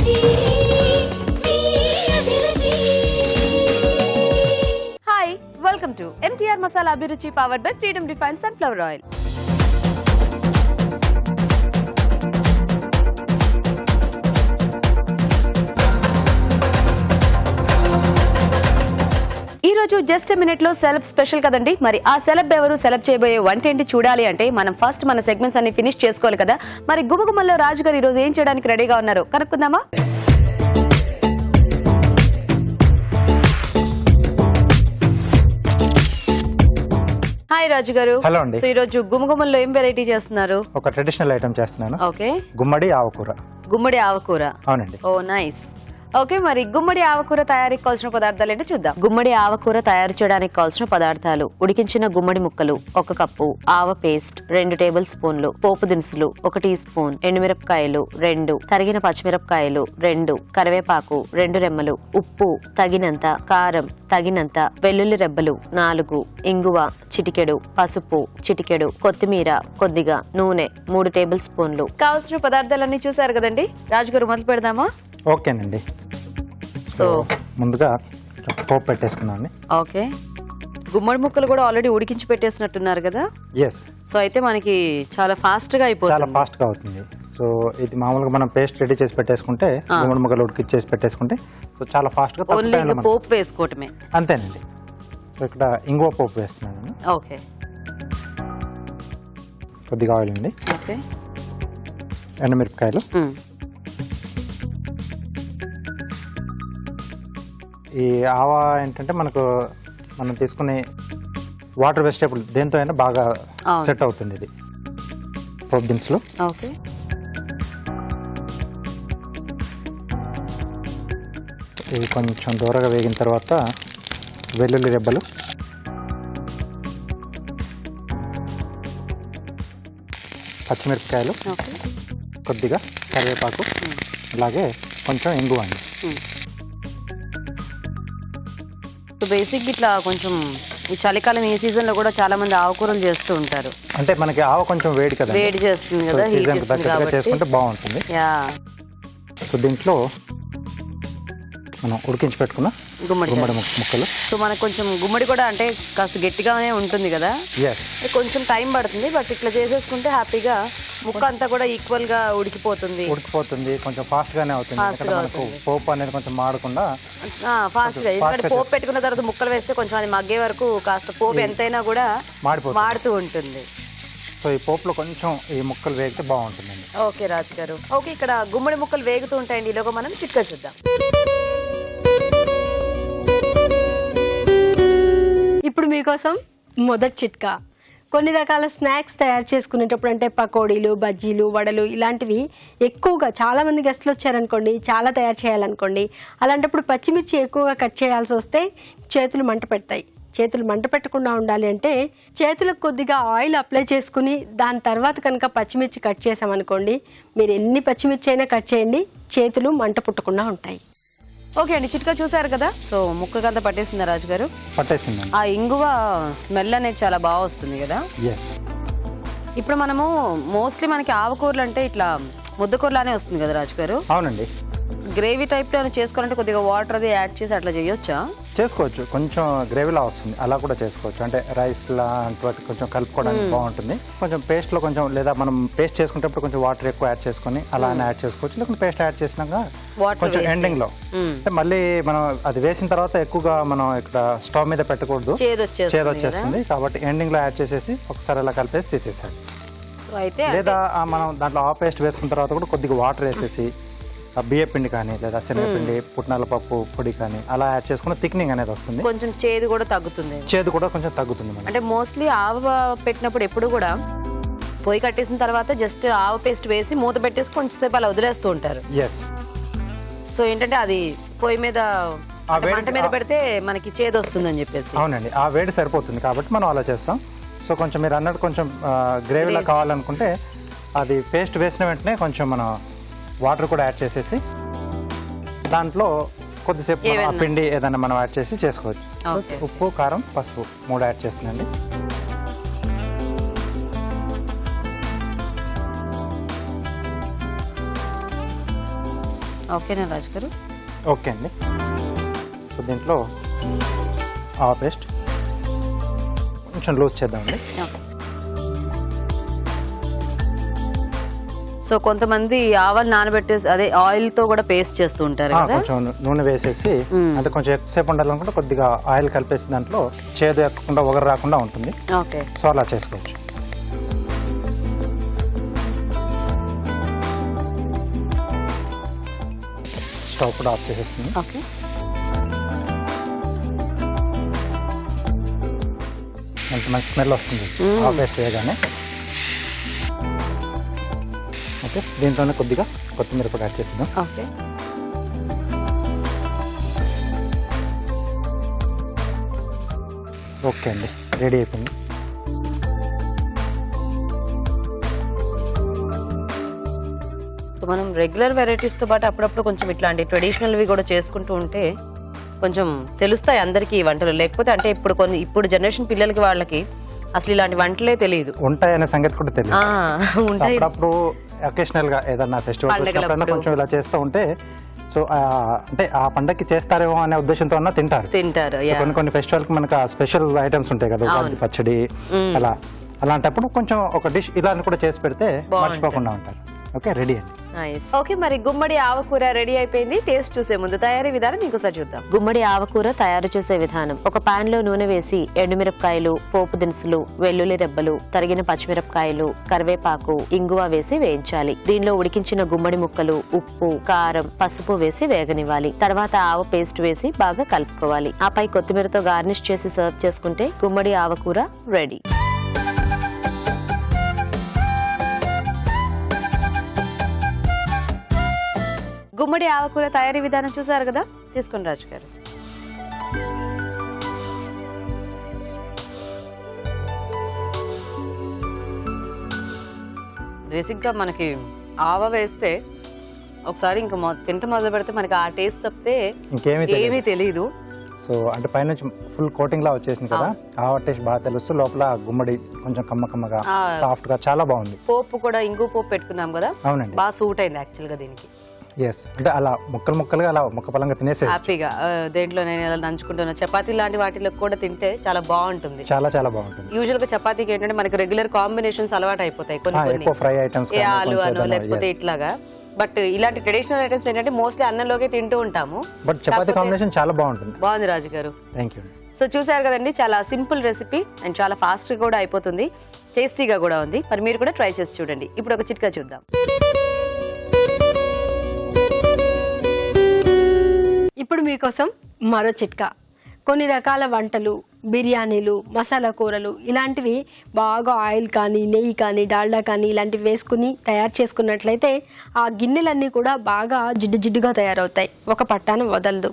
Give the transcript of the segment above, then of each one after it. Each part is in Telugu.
Hi, welcome to MTR Masala Abhiruchi powered by Freedom Refined Sunflower Oil. ఈ రోజు జస్ట్ మినిట్ లో సెలబ్ స్పెషల్ కదండి. మరి ఆ సెలబ్ ఎవరు, సెలబ్ చేయబోయే వంట ఏంటి చూడాలి అంటే మనం ఫస్ట్ మన సెగ్మెంట్స్ అన్ని ఫినిష్ చేసుకోవాలి కదా. మరి గుమగుమల్లో రాజు గారు ఈ రోజు ఏం చేయడానికి రెడీగా ఉన్నారు కనుక్కుందామా? హాయ్ రాజు గారు. హలో అండి. సో ఈ రోజు గుమగుమల్లో ఏం వెరైటీ చేస్తున్నారు? ఒక ట్రెడిషనల్ ఐటమ్ చేస్తున్నాను. ఓకే, గుమ్మడి ఆవకూర. గుమ్మడి ఆవకూర. అవునండి. ఓ నైస్. ఓకే, మరి గుమ్మడి ఆవకూర తయారీకి కావాల్సిన పదార్థాలు ఏంటో చూద్దాం. గుమ్మడి ఆవకూర తయారు చేయడానికి కావాల్సిన పదార్థాలు: ఉడికించిన గుమ్మడి ముక్కలు 1 కప్పు, ఆవ పేస్ట్ 2 టేబుల్ స్పూన్లు, పోపు దినుసులు 1 టీ స్పూన్, ఎండుమిరపకాయలు 2, తరిగిన పచ్చిమిరపకాయలు 2, కరివేపాకు 2 రెమ్మలు, ఉప్పు తగినంత, కారం తగినంత, వెల్లుల్లి రెబ్బలు 4, ఇంగువ చిటికెడు, పసుపు చిటికెడు, కొత్తిమీర కొద్దిగా, నూనె 3 టేబుల్ స్పూన్లు. కావాల్సిన పదార్థాలన్నీ చూసారు కదండి. రాజుగారు మొదలు పెడదామా? ఓకేనండి. సో ముందుగా పోపు పెట్టేసుకున్నాను. ఓకే, గుమ్మడి ముక్కలు కూడా ఆల్రెడీ ఉడికించి పెట్టేసినట్టున్నారు కదా. ఎస్. సో అయితే మనకి చాలా ఫాస్ట్ గా అయిపోతుంది. చాలా ఫాస్ట్ గా అవుతుంది. సో ఇది మామూలుగా మనం పేస్ట్ రెడీ చేసి పెట్టేసుకుంటే, గుమ్మడి ముక్కలు ఉడికించేసి పెట్టేసుకుంటే సో చాలా ఫాస్ట్ గా. ఓన్లీ పోపు వేసుకోవటమే. అంతేనండి. సో ఇక్కడ ఇంగువ పోపు వేస్తున్నాను. ఓకే, కొద్దిగా ఆయిల్ అండి. ఓకే, ఎండుమిరపకాయలు. ఈ ఆవా ఏంటంటే మనకు మనం తీసుకునే వాటర్ వెజిటేబుల్ దేంతో అయినా బాగా సెట్ అవుతుంది ఇది. పోపు దినుసులు. ఓకే, ఇవి కొంచెం దూరగా వేగిన తర్వాత వెల్లుల్లి రెబ్బలు, పచ్చిమిరపకాయలు, కొద్దిగా కరివేపాకు, అలాగే కొంచెం ఇంగువ అండి. సో బేసిక్ ఇట్లా కొంచెం ఈ చలికాలం ఈ సీజన్ లో కూడా చాలా మంది ఆకుకూరలు చేస్తూ ఉంటారు. అంటే మనకి ఆవ కొంచెం వేడి కదా, వేడి చేస్తుంది కదా, చేసుకుంటే బాగుంటుంది. సో దీంట్లో మనం ఉడికించి పెట్టుకున్న గుమ్మడి ముక్కలు. సో మనకు కొంచెం గుమ్మడి కూడా అంటే కాస్త గట్టిగానే ఉంటుంది కదా, కొంచెం టైం పడుతుంది. బట్ ఇట్లా చేసేసుకుంటే హ్యాపీగా ముక్క అంతా కూడా ఈక్వల్ గా ఉడికిపోతుంది. కొంచెం ఫాస్ట్ గానే అవుతుంది. పోపు అనేది కొంచెం మాడకుండా ఫాస్ట్ గా. ఎందుకంటే పోపు పెట్టుకున్న తర్వాత ముక్కలు వేస్తే కొంచెం అది మగ్గే వరకు కాస్త పోపు ఎంతైనా కూడా మాడుతూ ఉంటుంది. సో ఈ పోపులో కొంచెం ఈ ముక్కలు వేగితే బాగుంటుందండి. ఓకే రాజు గారు. ఓకే, ఇక్కడ గుమ్మడి ముక్కలు వేగుతూ ఉంటాయండి. ఈలోగా మనం చిట్కా చూద్దాం. ఇప్పుడు మీకోసం మొదటి చిట్కా. కొన్ని రకాల స్నాక్స్ తయారు చేసుకునేటప్పుడు, అంటే పకోడీలు, బజ్జీలు, వడలు ఇలాంటివి ఎక్కువగా చాలామంది గెస్ట్లు వచ్చారనుకోండి, చాలా తయారు చేయాలనుకోండి, అలాంటప్పుడు పచ్చిమిర్చి ఎక్కువగా కట్ చేయాల్సి వస్తే చేతులు మంట పెడతాయి. చేతులు మంట పెట్టకుండా ఉండాలి అంటే చేతులకు కొద్దిగా ఆయిల్ అప్లై చేసుకుని దాని తర్వాత కనుక పచ్చిమిర్చి కట్ చేసామనుకోండి, మీరు ఎన్ని పచ్చిమిర్చి అయినా కట్ చేయండి, చేతులు మంట పుట్టకుండా ఉంటాయి. ఓకే అండి, చిట్కా చూసారు కదా. సో ముక్కకంతా పట్టేసిందా రాజు గారు? పట్టేసింది. ఆ ఇంగువ స్మెల్ అనేది చాలా బాగా వస్తుంది కదా. ఇప్పుడు మనము మోస్ట్లీ మనకి ఆవకూరలు అంటే ఇట్లా ముద్దకూరలానే వస్తుంది కదా రాజు గారు. అవునండి. గ్రేవీ టైప్ లో చేసుకోవాలంటే కొద్దిగా వాటర్ అది యాడ్ చేసి అట్లా చేయొచ్చా? చేసుకోవచ్చు. కొంచెం గ్రేవీలా వస్తుంది, అలా కూడా చేసుకోవచ్చు. అంటే రైస్ లా కొంచెం కలుపుకోవడానికి బాగుంటుంది. కొంచెం పేస్ట్ లో కొంచెం, లేదా మనం పేస్ట్ చేసుకునేటప్పుడు కొంచెం వాటర్ ఎక్కువ యాడ్ చేసుకుని అలా యాడ్ చేసుకోవచ్చు. లేకుంటే పేస్ట్ యాడ్ చేసినాక కొంచెం ఎండింగ్ లో మళ్ళీ మనం అది వేసిన తర్వాత ఎక్కువగా మనం ఇక్కడ స్టవ్ మీద పెట్టకూడదు, చేదు వచ్చేస్తుంది. కాబట్టి ఎండింగ్ లో యాడ్ చేసేసి ఒకసారి అలా కలిపేసి తీసేసాడు. లేదా మనం దాంట్లో ఆ పేస్ట్ వేసుకున్న తర్వాత కూడా కొద్దిగా వాటర్ వేసేసి బియ్య పిండి కానీ, లేదా శనగపిండి, పుట్నాల పప్పు పొడి కానీ అలా యాడ్ చేసుకున్న థిక్నింగ్ అనేది వస్తుంది. కొంచెం చేదు కూడా తగ్గుతుంది. కొంచెం తగ్గుతుంది. అంటే మోస్ట్లీ ఆవ పెట్టినప్పుడు ఎప్పుడు కూడా పొయ్యి కట్టేసిన తర్వాత జస్ట్ ఆవ పేస్ట్ వేసి మూత పెట్టేసి కొంచెం సేపు అలా వదిలేస్తూ ఉంటారు. సో ఏంటంటే అది పొయ్యి మీద మంట మీద పెడితే మనకి చేదు వస్తుందని చెప్పేసి. అవునండి, ఆ వేడి సరిపోతుంది కాబట్టి మనం అలా చేస్తాం. సో కొంచెం మీరు అన్నట్టు కొంచెం గ్రేవీలా కావాలనుకుంటే అది పేస్ట్ వేసిన వెంటనే కొంచెం మనం వాటర్ కూడా యాడ్ చేసేసి దాంట్లో కొద్దిసేపు ఆ పిండి ఏదైనా మనం యాడ్ చేసి చేసుకోవచ్చు. ఉప్పు, కారం, పసుపు 3 యాడ్ చేస్తుందండి. ఓకేనా రాజు గారు? ఓకే అండి. సో దీంట్లో ఆవ పేస్ట్ కొంచెం లూజ్ చేద్దామండి. ఓకే. సో కొంతమంది ఆవాలు నానబెట్టేసి అదే ఆయిల్ తో కూడా పేస్ట్ చేస్తూ ఉంటారు కదా. కొంచెం నూనె వేసేసి అంటే కొంచెం ఎక్కువసేపు ఉండాలనుకుంటే కొద్దిగా ఆయిల్ కలిపేసి దాంట్లో చేదు ఎక్కకుండా ఒగరు రాకుండా ఉంటుంది. ఓకే. సో అలా చేసుకోవచ్చు. స్టవ్ కూడా ఆఫ్ చేసేస్తుంది. ఓకే. మంచి మంచి స్మెల్ వస్తుంది ఆవ పేస్ట్ వేయగానే. ఓకే, దీంట్లోనే కొద్దిగా కొత్తిమీర కూడా యాడ్ చేద్దాం. ఓకే. ఓకే అండి, రెడీ అయిపోయింది. సో మనం రెగ్యులర్ వెరైటీస్తో పాటు అప్పుడప్పుడు కొంచెం ఇట్లాంటి ట్రెడిషనల్వి కూడా చేసుకుంటూ ఉంటే కొంచెం తెలుస్తాయి అందరికీ ఈ వంటలు. లేకపోతే అంటే ఇప్పుడు జనరేషన్ పిల్లలకి వాళ్ళకి అసలు ఇలాంటి వంటలే తెలియదు. ఉంటాయనే సంగతి కూడా తెలియదు. ఉంటాయి. అప్పుడప్పుడు అకేషనల్ గా ఏదన్నా ఫెస్టివల్ కొంచెం ఇలా చేస్తూ ఉంటే సో అంటే ఆ పండగకి చేస్తారేమో అనే ఉద్దేశంతో అన్నా తింటారు. కొన్ని ఫెస్టివల్ కి మనకు స్పెషల్ ఐటమ్స్ ఉంటాయి కదా, ఉగాది పచ్చడి అలా. అలాంటప్పుడు కొంచెం ఒక డిష్ ఇలా కూడా చేసి పెడితే మర్చిపోకుండా ఉంటారు. ఓకే, రెడీ అండి. ఓకే, మరి గుమ్మడి ఆవకూర రెడీ అయిపోయింది. టేస్ట్ చూసే ముందు తయారీ విధానం ఇంకోసారి చూద్దాం. గుమ్మడి ఆవకూర తయారు చేసే విధానం: ఒక పాన్ లో నూనె వేసి ఎండుమిరపకాయలు, పోపు దినుసులు, వెల్లుల్లి రెబ్బలు, తరిగిన పచ్చిమిరపకాయలు, కరివేపాకు, ఇంగువ వేసి వేయించాలి. దీనిలో ఉడికించిన గుమ్మడి ముక్కలు, ఉప్పు, కారం, పసుపు వేసి వేగనివ్వాలి. తర్వాత ఆవ పేస్ట్ వేసి బాగా కలుపుకోవాలి. ఆపై కొత్తిమీరతో గార్నిష్ చేసి సర్వ్ చేసుకుంటే గుమ్మడి ఆవకూర రెడీ. గుమ్మడి ఆవకూర తయారీ విధానం చూసారు కదా, తీసుకోండి రాజు గారు. బేసిక్ గా మనకి ఆవ వేస్తే ఒకసారి ఇంకా తింట మొదలు పెడితే మనకి ఆ టేస్ట్ తప్పితే ఏమీ తెలియదు. సో అంటే పైనుంచి ఫుల్ కోటింగ్ లా వచ్చేసింది కదా, ఆవ టేస్ట్ బాగా తెలుస్తూ లోపల గుమ్మడి కొంచెం కమ్మగా సాఫ్ట్ గా చాలా బాగుంది. పోపు కూడా ఇంగు పోపు పెట్టుకున్నాం కదా. అవునండి, బాగా సూట్ అయింది యాక్చువల్ గా దీనికి. అంటే అలా ముక్కలుగా అలా ముక్క పలంగా తినేసే హ్యాపీగా. దేంట్లో నేను ఇలా నంచుకుంటున్నా చపాతీ లాంటి వాటిలో కూడా తింటే చాలా బాగుంటుంది. చాలా బాగుంటుంది. యూజువల్ గా చపాతీకి ఏంటంటే మనకి రెగ్యులర్ కాంబినేషన్స్ అలవాటు అయిపోతాయి కొన్ని ఫ్రై ఐటమ్స్ ఆలు అనో లేకపోతే ఇట్లాగా. బట్ ఇలాంటి ట్రెడిషనల్ ఐటమ్స్ ఏంటంటే మోస్ట్లీ అన్నంలోకి తింటూ ఉంటాము. బట్ చపాతీ కాంబినేషన్ చాలా బాగుంటుంది. బాగుంది రాజు గారు. Thank you. సో చూసారు కదండి, చాలా సింపుల్ రెసిపీ అండ్ చాలా ఫాస్ట్ కూడా అయిపోతుంది, టేస్టీగా కూడా ఉంది. మరి మీరు కూడా ట్రై చేసి చూడండి. ఇప్పుడు ఒక చిట్కా చూద్దాం. ఇప్పుడు మీకోసం మరో చిట్కా. కొన్ని రకాల వంటలు, బిర్యానీలు, మసాలా కూరలు ఇలాంటివి బాగా ఆయిల్ కానీ, నెయ్యి కానీ, డాల్డా కానీ ఇలాంటివి వేసుకుని తయారు చేసుకున్నట్లయితే ఆ గిన్నెలన్నీ కూడా బాగా జిడ్డుగా తయారవుతాయి, ఒక పట్టాన వదలదు.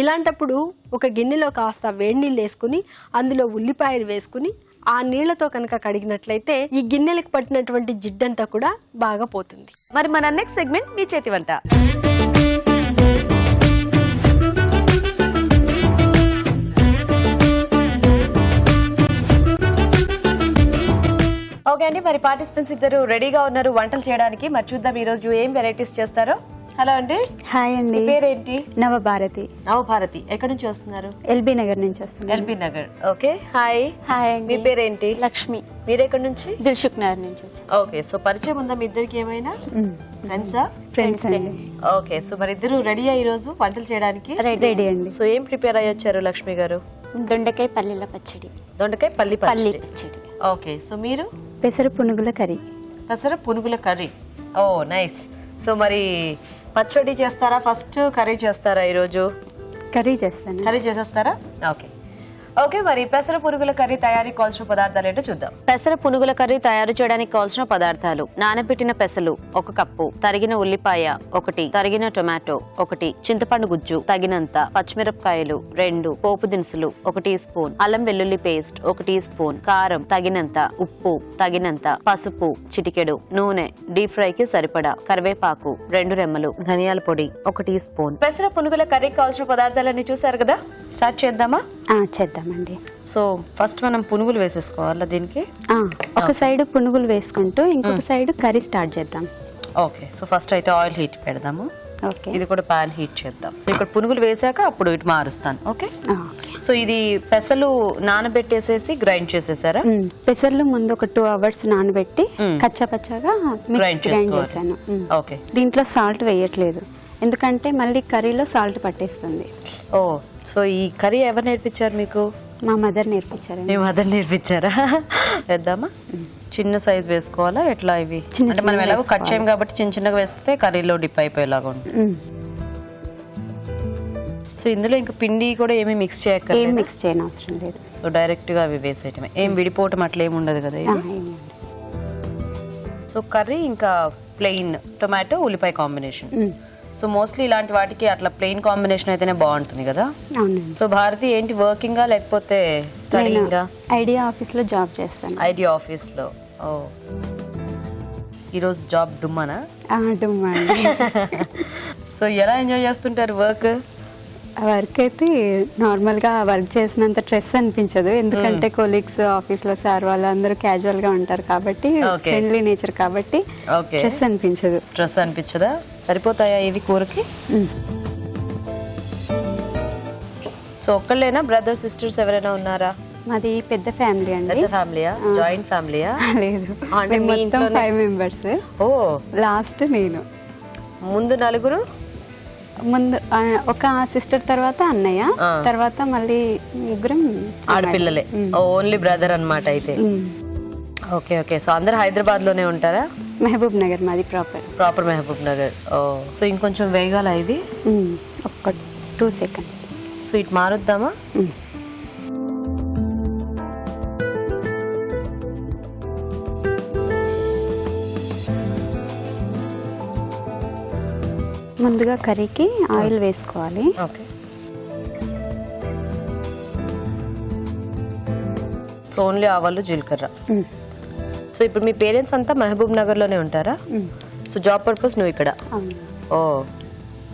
ఇలాంటప్పుడు ఒక గిన్నెలో కాస్త వేడి నీళ్ళు వేసుకుని అందులో ఉల్లిపాయలు వేసుకుని ఆ నీళ్లతో కనుక కడిగినట్లయితే ఈ గిన్నెలకు పట్టినటువంటి జిడ్డంతా కూడా బాగా పోతుంది. మరి మన నెక్స్ట్ సెగ్మెంట్ మీ చేతి వంట. ఓకే అండి, మరి పార్టిసిపెంట్స్ ఇద్దరు రెడీగా ఉన్నారు వంటలు చేయడానికి. మరి చూద్దాం ఈ రోజు ఏం వెరైటీస్ చేస్తారో. హలో అండి. హాయ్ అండి. పేరేంటి? నవభారతి. నవభారతి. ఎక్కడి నుంచి వస్తున్నారు? ఎల్బీ నగర్ నుంచి వస్తున్నారు. LB Nagar. Okay, hi. Hi అండి. మీ పేరేంటి? లక్ష్మి. మీరెక్కడి నుంచి? దిల్సుఖ్ నగర్ నుంచి వచ్చాను. ఓకే, సో పరిచయం ఉందా మీ ఇద్దరికి ఏమైనా? ఫ్రెండ్సా? ఫ్రెండ్స్ అండి. ఓకే, సో మరి ఇద్దరు రెడీ ఈ రోజు వంటలు చేయడానికి? రెడీ అండి. సో ఏం ప్రిపేర్ అయ్యి వచ్చారు లక్ష్మి గారు? దొండకాయ పల్లీల పచ్చడి. దొండకాయ పల్లి పల్లి పచ్చడి. పచ్చడి. ఓకే, సో మీరు? పెసర పునుగుల కర్రీ. పెసర పునుగుల కర్రీ. ఓ నైస్. సో మరి పచ్చడి చేస్తారా ఫస్ట్, కర్రీ చేస్తారా ఈరోజు? కర్రీ చేస్తాను. కర్రీ చేసేస్తారా? ఓకే. ఓకే, మరి పెసర పునుగుల కర్రీ తయారీకి కావాల్సిన పదార్థాలు ఏంటో చూద్దాం. పెసర పునుగుల కర్రీ తయారు చేయడానికి కావాల్సిన పదార్థాలు: నానబెట్టిన పెసలు 1 కప్పు, తరిగిన ఉల్లిపాయ 1, తరిగిన టొమాటో 1, చింతపండు గుజ్జు తగినంత, పచ్చిమిరపకాయలు 2, పోపు దినుసులు 1 టీ స్పూన్, అల్లం వెల్లుల్లి పేస్ట్ 1 టీ స్పూన్, కారం తగినంత, ఉప్పు తగినంత, పసుపు చిటికెడు, నూనె డీప్ ఫ్రై కి సరిపడా, కరివేపాకు 2 రెమ్మలు, ధనియాల పొడి 1 టీ స్పూన్. పెసర పునుగుల కర్రీకి కావాల్సిన పదార్థాలన్నీ చూసారు కదా, స్టార్ట్ చేద్దామా? చేద్దామండి. సో ఫస్ట్ మనం పునుగులు వేసేసుకోవాలా దీనికి? ఒక సైడ్ పునుగులు వేసుకుంటూ ఇంకొక సైడ్ కర్రీ స్టార్ట్ చేద్దాం. ఓకే, సో ఫస్ట్ అయితే ఆయిల్ హీట్ పెడదాము. ఓకే ఇది కూడా పాన్ హీట్ చేద్దాం. సో ఇక్కడ పునుగులు వేసాక అప్పుడు ఇటు మారుస్తాను. Okay, okay. సో ఇది పెసలు నానబెట్టేసేసి గ్రైండ్ చేసేసారా? పెసర్లు ముందు ఒక 2 hours నానబెట్టి కచ్చాపచ్చాగా Grind గ్రైండ్ చేసుకోవాలి. చేశాను. ఓకే. దీంట్లో సాల్ట్ వేయట్లేదు, ఎందుకంటే మళ్ళీ కర్రీలో సాల్ట్ పట్టేస్తుంది. ఓ, సో ఈ కర్రీ ఎవరు నేర్పించారు మీకు? మా మదర్ నేర్పించారండి. మీ మదర్ నేర్పించారా? వేద్దామా? చిన్న సైజ్ వేసుకోవాలా ఎట్లా ఇవి? చిన్న అంటే మనం చిన్నగా ఎలాగో కట్ వేసుకోవాలి. చేయం కాబట్టి చిన్న చిన్నగా వేస్తే కర్రీలో డిప్ అయిపోయేలాగా ఉంటుంది. సో ఇందులో ఇంకా పిండి కూడా ఏమీ మిక్స్ ఏం చేయక్కర్లేదు. మిక్స్ చేయని అవసరం లేదు. సో డైరెక్ట్ గా అవి వేసేయటమే, ఏం విడిపోవటం అట్లా ఏమి ఉండదు కదా ఇది. ఏమి. సో కర్రీ ఇంకా ప్లెయిన్ టొమాటో ఉల్లిపాయ కాంబినేషన్. సో మోస్ట్లీ ఇలాంటి వాటికి అట్లా ప్లెయిన్ కాంబినేషన్ అయితేనే బాగుంటుంది కదా. అవునండి. సో భారతి ఏంటి వర్కింగా లేకపోతే స్టడీయింగా? ఐడియా ఆఫీస్లో జాబ్ చేస్తాను. ఐడియా ఆఫీస్ లో. ఓ, ఈరోజు జాబ్ డుమ్మానా? డుమ్మా అండి. సో ఎలా ఎంజాయ్ చేస్తుంటారు వర్క్? వర్క్ అయితే నార్మల్గా వర్క్ చేసినంత స్ట్రెస్ అనిపించదు, ఎందుకంటే కొలీగ్స్ ఆఫీస్లో సార్ వాళ్ళు అందరూ క్యాజువల్ గా ఉంటారు కాబట్టి, Okay. ఫ్రెండ్లీ నేచర్ కాబట్టి ఓకే, స్ట్రెస్ అనిపించదు. స్ట్రెస్ అనిపించదా? సరిపోతాయా ఇవి కూరకి? సో ఒక్కళ్ళేనా, బ్రదర్ సిస్టర్స్ ఎవరైనా ఉన్నారా? మాది పెద్ద ఫ్యామిలీ అండి. పెద్ద ఫ్యామిలీయా? జాయింట్ ఫ్యామిలీయా? లేదు, అంటే మేము మీ మొత్తం ఇంట్లోనే- 5 members. ఓ, లాస్ట్ నేను. ముందు నలుగురు? ముందు ఒక సిస్టర్, తర్వాత అన్నయ్య, ఆ. తర్వాత మళ్ళీ ముగ్గురం ఆడపిల్లలే. ఓన్లీ బ్రదర్ అన్నమాట అయితే. Okay okay. సో అందరు హైదరాబాద్ లోనే ఉంటారా? మహబూబ్ నగర్ మాది ప్రాపర్. ప్రాపర్ మహబూబ్ నగర్. ఓ, సో ఇంకొంచెం వేగాల ఇవి? ఒక్క 2 seconds. సో ఇటు మారుద్దామా? ముందుగా కర్రీకి ఆయిల్ వేసుకోవాలి. ఓకే. సో ఓన్లీ ఆవాలు జీలకర్ర. సో ఇప్పుడు మీ పేరెంట్స్ అంతా మహబూబ్ నగర్ లోనే ఉంటారా? సో జాబ్ పర్పస్ నువ్వు ఇక్కడ? అవును. ఓ,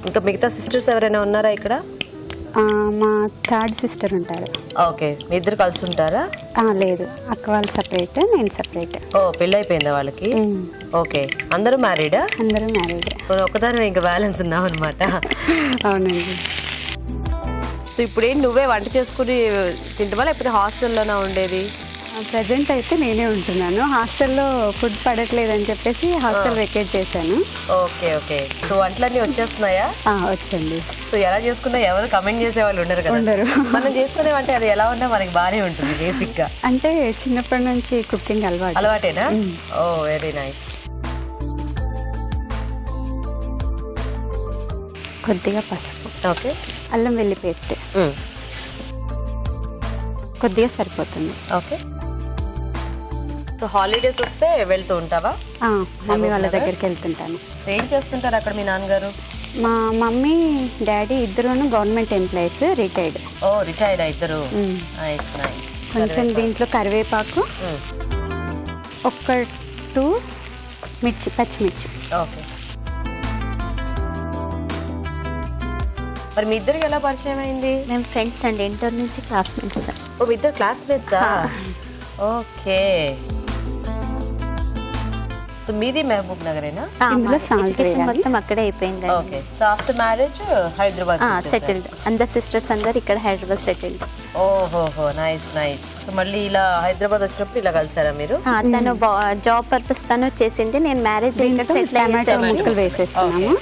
ఇంకా మిగతా సిస్టర్స్ ఎవరైనా ఉన్నారా ఇక్కడ? మా థర్డ్ సిస్టర్ ఉంటారు. ఓకే, మీ ఇద్దరు కలిసి ఉంటారా? లేదు, అక్క వాళ్ళు సపరేట్, నేను సపరేట్. ఓ, పెళ్ళి అయిపోయిందా వాళ్ళకి? ఓకే, అందరూ మ్యారీడా? అందరూ మ్యారీడ్. సో ఒక్కదాని ఇంకా బ్యాలెన్స్ ఉన్నావు అనమాట. అవునండి. సో ఇప్పుడేం నువ్వే వంట చేసుకుని తింటావా లేకపోతే హాస్టల్లోనా ఉండేది? ప్రజెంట్ అయితే నేనే ఉంటున్నాను. హాస్టల్లో ఫుడ్ పడట్లేదని చెప్పేసి హాస్టల్ వెకేట్ చేశాను. Okay okay. సో వంటలన్నీ వచ్చేస్తున్నాయా? వచ్చండి. సో ఎలా చేసుకున్నా ఎవరు కమెంట్ చేసే వాళ్ళు ఉండరు కదా. ఉండరు. మనం చేసుకునే వంట అది ఎలా ఉన్నా మనకి బాగానే ఉంటుంది బేసిక్ గా. అంటే చిన్నప్పటి నుంచి కుకింగ్ అలవాటు. అలవాటేనా? ఓ, వెరీ నైస్. కొద్దిగా పసుపు, ఓకే. అల్లం వెల్లి పేస్ట్ కొద్దిగా సరిపోతుంది. ఓకే. సో హాలిడేస్ వస్తే వెళ్తూ ఉంటావా? మమ్మీ వాళ్ళ దగ్గరికి వెళ్తుంటాను. ఏం చేస్తుంటారు అక్కడ మీ నాన్నగారు? మా మమ్మీ డాడీ ఇద్దరును government employees, retired. Oh, retired ఇద్దరు. Nice nice. కొంచెం దీంట్లో కరివేపాకు, ఒక్క 2 పచ్చిమిర్చి. ఓకే. మరి మీ ఇద్దరికి ఎలా పరిచయం అయింది? మేము ఫ్రెండ్స్ అండి, ఇంటర్ నుంచి క్లాస్మేట్స్. ఓ, మీ ఇద్దరు క్లాస్మేట్సా? ఓకే. సో మీది మహబూబ్ నగరేనా? ఇందులో సాల్ట్ మొత్తం అక్కడే అయిపోయింది. Okay. So after marriage Hyderabad settled. అందరు సిస్టర్స్ అందరు ఇక్కడ హైదరాబాద్ సెటిల్డ్. ఓహోహో, నైస్ నైస్. సో మళ్ళీ ఇలా హైదరాబాద్ వచ్చినప్పుడు ఇలా కలిసారా మీరు? తను జాబ్ పర్పస్ తను చేసింది, నేను మ్యారేజ్ ఇక్కడ సెటిల్ టమాటో ముక్కలు వేసేస్తున్నాము.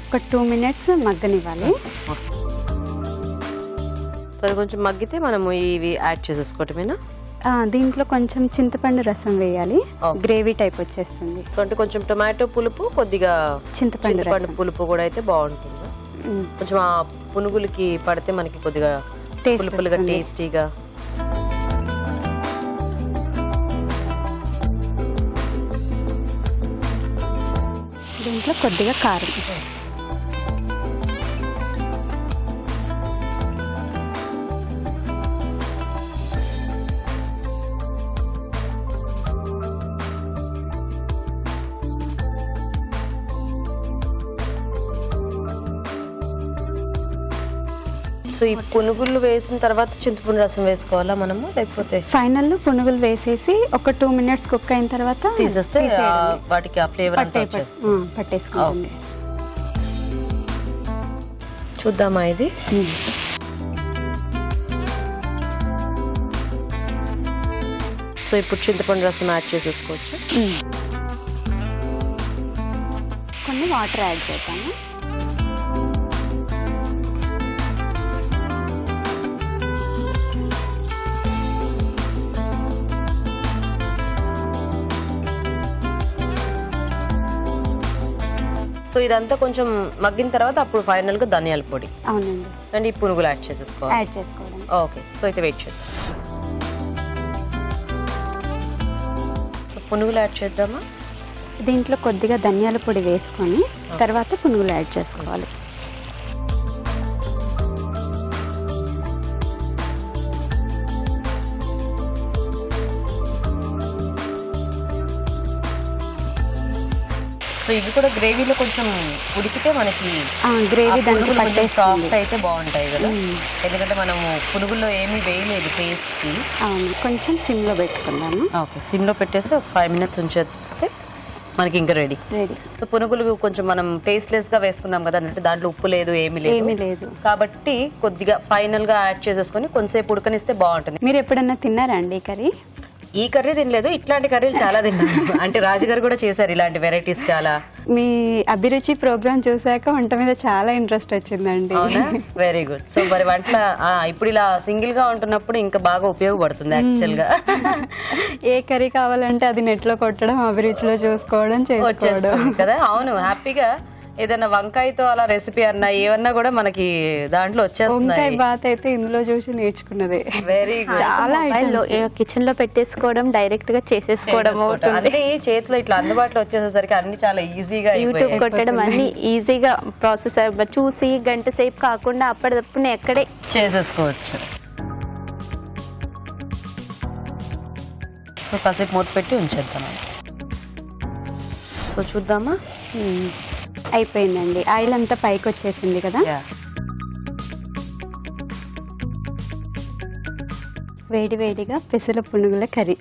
ఒక 2 minutes మగ్గనివ్వాలి. సో కొంచెం మగ్గితే మనము ఇవి యాడ్ చేసేసుకోవటమేనా? దీంట్లో కొంచెం చింతపండు రసం వేయాలి, Okay. గ్రేవీ టైప్ వచ్చేస్తుంది. సో అంటే కొంచెం టొమాటో పులుపు, కొద్దిగా చింతపండు రసం. పులుపు కూడా అయితే బాగుంటుంది. కొంచెం ఆ పునుగులకి పడితే మనకి కొద్దిగా Taste పులుపులుగా వస్తుంది. టేస్టీగా. దీంట్లో కొద్దిగా కారం. సో ఈ పునుగులు వేసిన తర్వాత చింతపండు రసం వేసుకోవాలా మనము, లేకపోతే ఫైనల్ లో పునుగులు వేసేసి ఒక 2 minutes కుక్ అయిన తర్వాత తీసేస్తే వాటికి ఆ ఫ్లేవర్ అంతా వచ్చేస్తుంది. పట్టేసుకుంటుంది. చూద్దామా ఇది? సో ఇప్పుడు చింతపండు రసం యాడ్ చేసేసుకోవచ్చు. కొన్ని వాటర్ యాడ్ చేద్దాము. సో ఇదంతా కొంచెం మగ్గిన తర్వాత అప్పుడు ఫైనల్ గా ధనియాల పొడి అవునండి, అండ్ ఈ పునుగులు యాడ్ చేసేసుకోవాలి. యాడ్ చేసుకోవడం. ఓకే, సో అయితే వెయిట్ చేద్దాం. సో పునుగులు యాడ్ చేద్దామా? దీంట్లో కొద్దిగా ధనియాల పొడి వేసుకొని తర్వాత పునుగులు యాడ్ చేసుకోవాలి. సో ఇవి కూడా గ్రేవీలో కొంచెం ఉడికితే మనకి గ్రేవీ దానికి పట్టేస్తుంది. సాఫ్ట్ అయితే బాగుంటాయి కదా, ఎందుకంటే మనము పునుగుల్లో ఏమీ వేయలేదు పేస్ట్ కి. అవును, కొంచెం సిమ్ లో పెట్టుకుందాము. ఓకే, సిమ్ లో పెట్టేసి ఒక 5 minutes ఉంచేస్తే మనకి ఇంకా రెడీ. సో పునుగులు కొంచెం మనం టేస్ట్లెస్ గా వేసుకున్నాం కదా, అంటే దాంట్లో ఉప్పు లేదు ఏమీ లేదు కాబట్టి కొద్దిగా ఫైనల్ గా యాడ్ చేసేసుకొని కొంతసేపు ఉడకనిస్తే బాగుంటుంది. మీరు ఎప్పుడన్నా తిన్నారా అండి ఈ కర్రీ? ఈ కర్రీ తినలేదు, ఇట్లాంటి కర్రీలు చాలా తిన్నాను. అంటే రాజుగారు కూడా చేశారు ఇలాంటి వెరైటీస్ చాలా. మీ అభిరుచి ప్రోగ్రామ్ చూసాక వంట మీద చాలా ఇంట్రెస్ట్ వచ్చిందండి. Very good. సో మరి వంట ఇప్పుడు ఇలా సింగిల్ గా ఉంటున్నప్పుడు ఇంకా బాగా ఉపయోగపడుతుంది యాక్చువల్ గా. ఏ కర్రీ కావాలంటే అది నెట్ లో కొట్టడం, అభిరుచిలో చూసుకోవడం, చేసుకోవడం కదా. అవును, హ్యాపీగా ఏదైనా వంకాయతో అలా రెసిపీ అన్నా ఏమన్నా కూడా మనకి దాంట్లో వచ్చేస్తుంది. వంకాయ బాత్ అయితే ఇందులో చూసి నేర్చుకున్నది. Very good. చాలా కిచెన్ లో పెట్టేసుకోవడం, డైరెక్ట్ గా చేసేసుకోవడం అన్ని చేతిలో ఇట్లా అందుబాటులో వచ్చేసేసరికి అన్ని చాలా ఈజీగా యూట్యూబ్ కొట్టడం అన్ని ఈజీగా ప్రాసెస్ చూసి గంట సేపు కాకుండా అప్పటిదప్పుడు ఎక్కడే చేసేసుకోవచ్చు. సో కాసేపు మూత పెట్టి ఉంచేద్దాం. సో చూద్దామా? అయిపోయిందండి, ఆయిల్ అంతా పైకి వచ్చేసింది కదా. వేడి వేడిగా పెసల పునుగుల కర్రీ.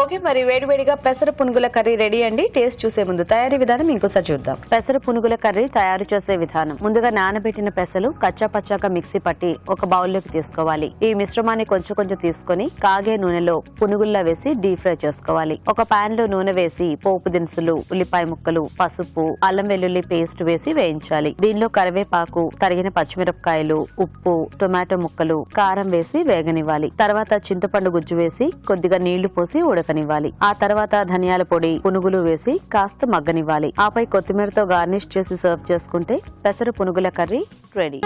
ఓకే, మరి వేడివేడిగా పెసర పునుగుల కర్రీ రెడీ అండి. టేస్ట్ చూసే ముందు తయారీ విధానం ఇంకోసారి చూద్దాం. పెసర పునుగుల కర్రీ తయారు చేసే విధానం: ముందుగా నానబెట్టిన పెసలు కచ్చా పచ్చాగా మిక్సీ పట్టి ఒక బౌల్లోకి తీసుకోవాలి. ఈ మిశ్రమాన్ని కొంచెం కొంచెం తీసుకొని కాగే నూనెలో పునుగుల్లా వేసి డీప్ ఫ్రై చేసుకోవాలి. ఒక పాన్ లో నూనె వేసి పోపు దినుసులు, ఉల్లిపాయ ముక్కలు, పసుపు, అల్లం వెల్లుల్లి పేస్ట్ వేసి వేయించాలి. దీనిలో కరివేపాకు, తరిగిన పచ్చిమిరపకాయలు, ఉప్పు, టొమాటో ముక్కలు, కారం వేసి వేగనివ్వాలి. తర్వాత చింతపండు గుజ్జు వేసి కొద్దిగా నీళ్లు పోసి ఉడకనివ్వాలి. ఆ తర్వాత ధనియాల పొడి, పునుగులు వేసి కాస్త మగ్గనివ్వాలి. ఆపై కొత్తిమీరతో గార్నిష్ చేసి సర్వ్ చేసుకుంటే పెసర పునుగుల కర్రీ రెడీ.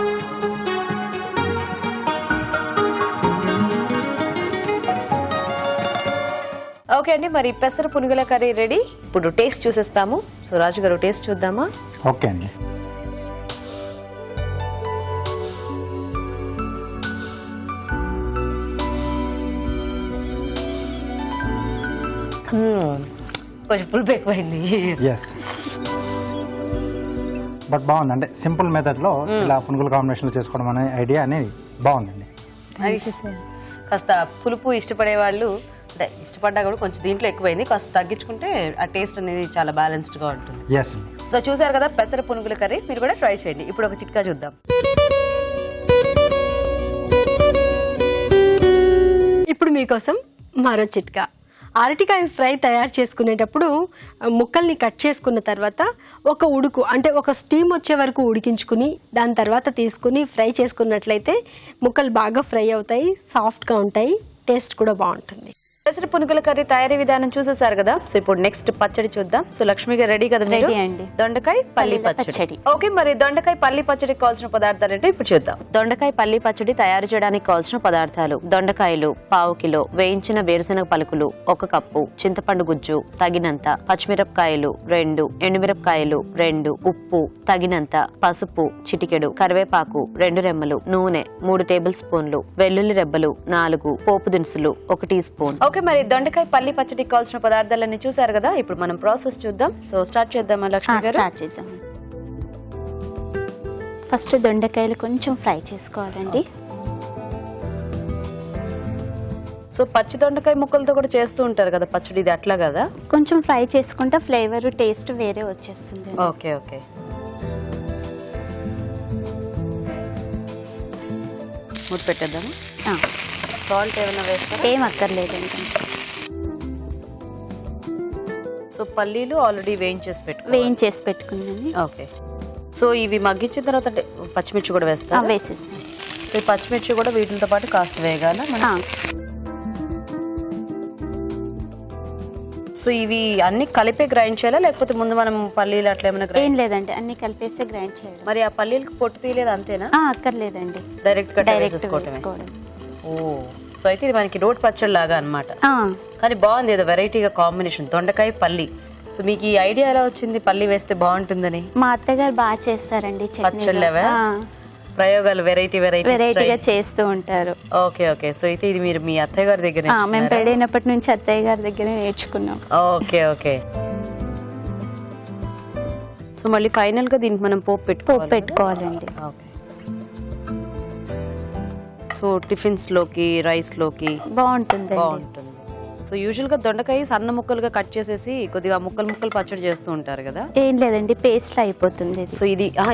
ఓకే అండి, మరి పెసర పునుగుల కర్రీ రెడీ. ఇప్పుడు టేస్ట్ చూసేస్తాము. సో రాజు గారు టేస్ట్ చూద్దామా? ఓకే అండి. కొంచెం పులుపు ఎక్కువైంది. ఎస్, బట్ బాగుంది. అంటే సింపుల్ మెథడ్ లో ఇలా పునుగుల కాంబినేషన్ లో చేసుకోవడం అనే ఐడియా అనేది బాగుందండి. కాస్త పులుపు ఇష్టపడే వాళ్ళు, అంటే ఇష్టపడ్డా కూడా కొంచెం దీంట్లో ఎక్కువైంది, కాస్త తగ్గించుకుంటే ఆ టేస్ట్ అనేది చాలా బ్యాలెన్స్డ్ గా ఉంటుంది. ఎస్ అండి. సో చూసారు కదా పెసర పునుగుల కర్రీ, మీరు కూడా ట్రై చేయండి. ఇప్పుడు ఒక చిట్కా చూద్దాం. ఇప్పుడు మీకోసం మరో చిట్కా. అరటికాయ ఫ్రై తయారు చేసుకునేటప్పుడు ముక్కల్ని కట్ చేసుకున్న తర్వాత ఒక ఉడుకు, అంటే ఒక స్టీమ్ వచ్చే వరకు ఉడికించుకుని దాని తర్వాత తీసుకుని ఫ్రై చేసుకున్నట్లయితే ముక్కలు బాగా ఫ్రై అవుతాయి, సాఫ్ట్గా ఉంటాయి, టేస్ట్ కూడా బాగుంటుంది. పెసర పునుగుల కర్రీ తయారీ విధానం చూసేసారు కదా. సో ఇప్పుడు నెక్స్ట్ పచ్చడి చూద్దాం. సో లక్ష్మి గారు రెడీ కదా? రెడీ అండి. దొండకాయ పల్లి పచ్చడి. ఓకే, మరి దొండకాయ పల్లి పచ్చడికి కావాల్సిన పదార్థాలు ఏంటో ఇప్పుడు చూద్దాం. దొండకాయ పల్లి పచ్చడి తయారు చేయడానికి కావాల్సిన పదార్థాలు: దొండకాయలు 1/2 కిలో, వేయించిన వేరుశనగ పలుకులు 1 కప్పు, చింతపండు గుజ్జు తగినంత, పచ్చిమిరపకాయలు 2, ఎండుమిరపకాయలు 2, ఉప్పు తగినంత, పసుపు చిటికెడు, కరివేపాకు 2 రెమ్మలు, నూనె 3 టేబుల్ స్పూన్లు, వెల్లుల్లి రెబ్బలు 4, పోపు దినుసులు 1 టీ స్పూన్. ఓకే, మరి దొండకాయ పల్లి పచ్చడికి కావాల్సిన పదార్థాలన్నీ చూసారు కదా. ఇప్పుడు మనం ప్రాసెస్ చూద్దాం. సో స్టార్ట్ చేద్దామా లక్ష్మి గారు? స్టార్ట్ చేద్దాం. ఫస్ట్ దొండకాయలు కొంచెం ఫ్రై చేసుకోవాలండి. సో పచ్చి దొండకాయ ముక్కలతో కూడా చేస్తూ ఉంటారు కదా పచ్చడి, ఇది అట్లా కదా? కొంచెం ఫ్రై చేసుకుంటే ఫ్లేవర్ టేస్ట్ వేరే వచ్చేస్తుంది. Okay okay. మూత పెట్టేద్దాము. సాల్ట్ ఏమైనా వేస్తారా? ఏం అక్కర్లేదండి. సో పల్లీలు ఆల్రెడీ వేయించేసి పెట్టుకుందండి. ఓకే. సో ఇవి మగ్గించిన తర్వాత అంటే పచ్చిమిర్చి కూడా వేస్తారా? వేసేస్తాం. ఈ పచ్చిమిర్చి కూడా వీటితో పాటు కాస్త వేగాల. సో ఇవి అన్ని కలిపే గ్రైండ్ చేయాలా లేకపోతే ముందు మనం పల్లీలు అట్లా ఏమైనా ఏం గ్రైండ్? లేదండి, అన్ని కలిపేస్తే గ్రైండ్ చేయాలి. మరి ఆ పల్లీలకు పొట్టు తీయలేదు అంతేనా? అక్కర్లేదండి, డైరెక్ట్ గా డైరెక్ట్ వేసుకోవడమే. వేసుకోవడం. ఓ, సో అయితే ఇది మనకి రోడ్ పచ్చడి లాగా అన్నమాట. కానీ బాగుంది, ఏదో వెరైటీగా కాంబినేషన్ దొండకాయ పల్లి. సో మీకు ఈ ఐడియా ఎలా వచ్చింది పల్లి వేస్తే బాగుంటుందని? మా అత్తగారు బాగా చేస్తారండి పచ్చళ్ళు అవే? ప్రయోగాలు వెరైటీగా చేస్తూ ఉంటారు. Okay okay. సో అయితే ఇది మీరు మీ అత్తయ్య గారి దగ్గర మేము పెళ్ళైనప్పటి నుంచి అత్తయ్య గారి దగ్గర నేర్చుకున్నాం. Okay okay. సో మళ్ళీ ఫైనల్ గా దీనికి మనం పోపు పెట్టుకోవాలండి. ఓకే. సో టిఫిన్స్ లోకి రైస్ లోకి బాగుంటుంది. సో యూజువల్ గా దొండకాయ సన్న ముక్కలుగా కట్ చేసేసి కొద్దిగా ముక్కలు పచ్చడి చేస్తూ ఉంటారు కదా? ఏం లేదండి, పేస్ట్ అయిపోతుంది. సో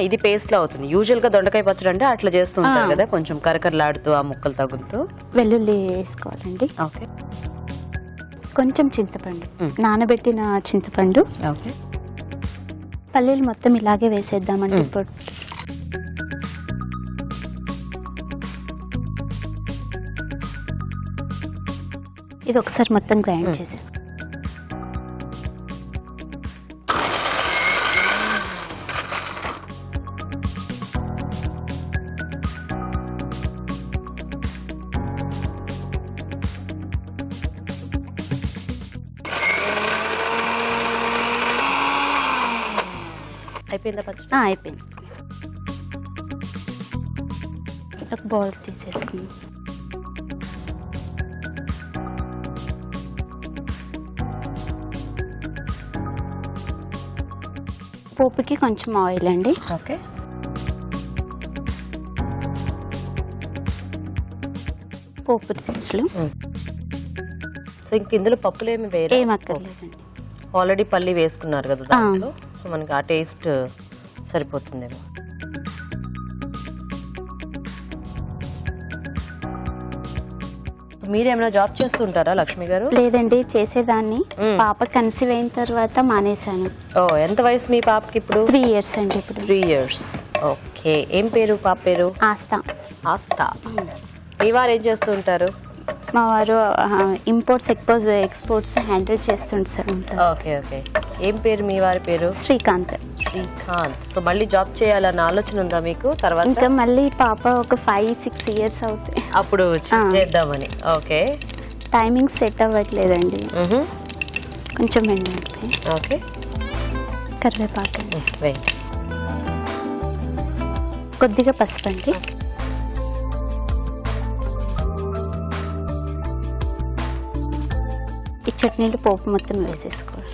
ఇది పేస్ట్ లో అవుతుంది. యూజువల్ గా దొండకాయ పచ్చడి అంటే అట్లా చేస్తూ ఉంటారు కదా, కొంచెం కరకరలాడుతూ ఆ ముక్కలు తగులుతూ. వెల్లుల్లి వేసుకోవాలండి. ఓకే. కొంచెం చింతపండు, నానబెట్టిన చింతపండు. ఓకే. పల్లీలు మొత్తం ఇలాగే వేసేద్దామండి ఇప్పుడు. ఇది ఒకసారి మొత్తం గ్రైండ్ చేసి అయిపోయిందా పచ్చడి? అయిపోయింది. ఒక బౌల్ తీసేసుకుని పోపుకి కొంచెం ఆయిల్ అండి. ఓకే. పోపు దినుసులు. సో ఇంక ఇందులో పప్పులు ఏమి వేరే? ఏం అక్కర్లేదండి, ఆల్రెడీ పల్లి వేసుకున్నారు కదా దాంట్లో. సో మనకి ఆ టేస్ట్ సరిపోతుందేమో. మీరేమైనా జాబ్ చేస్తుంటారా లక్ష్మి గారు? లేదండి, చేసేదాన్ని. పాప కన్సీవ్ అయిన తర్వాత మానేశాను. ఓ, ఎంత వయసు మీ పాపకి ఇప్పుడు? 3 years అండి ఇప్పుడు. 3 years. ఓకే. ఏం పేరు పాప పేరు? ఆస్థా. మీ వారు ఏం చేస్తూ ఉంటారు? మా వారు ఇంపోర్ట్స్ ఎక్స్పోర్ట్స్ హ్యాండిల్ చేస్తుంటారు. Okay okay. ఏం పేరు మీ వారి పేరు? శ్రీకాంత్. సో మళ్ళీ జాబ్ చేయాలన్న ఆలోచన ఉందా మీకు తర్వాత? ఇంకా మళ్ళీ పాప ఒక 5-6 years అవుతాయి అప్పుడు చేద్దామని. ఓకే. టైమింగ్ సెట్ అవ్వట్లేదండి. కొంచెం ఎండండి. ఓకే. కరివేపాకు, కొద్దిగా పసుపు అండి. ఈ చట్నీలు పోపు మొత్తం వేసేసుకోవాలి.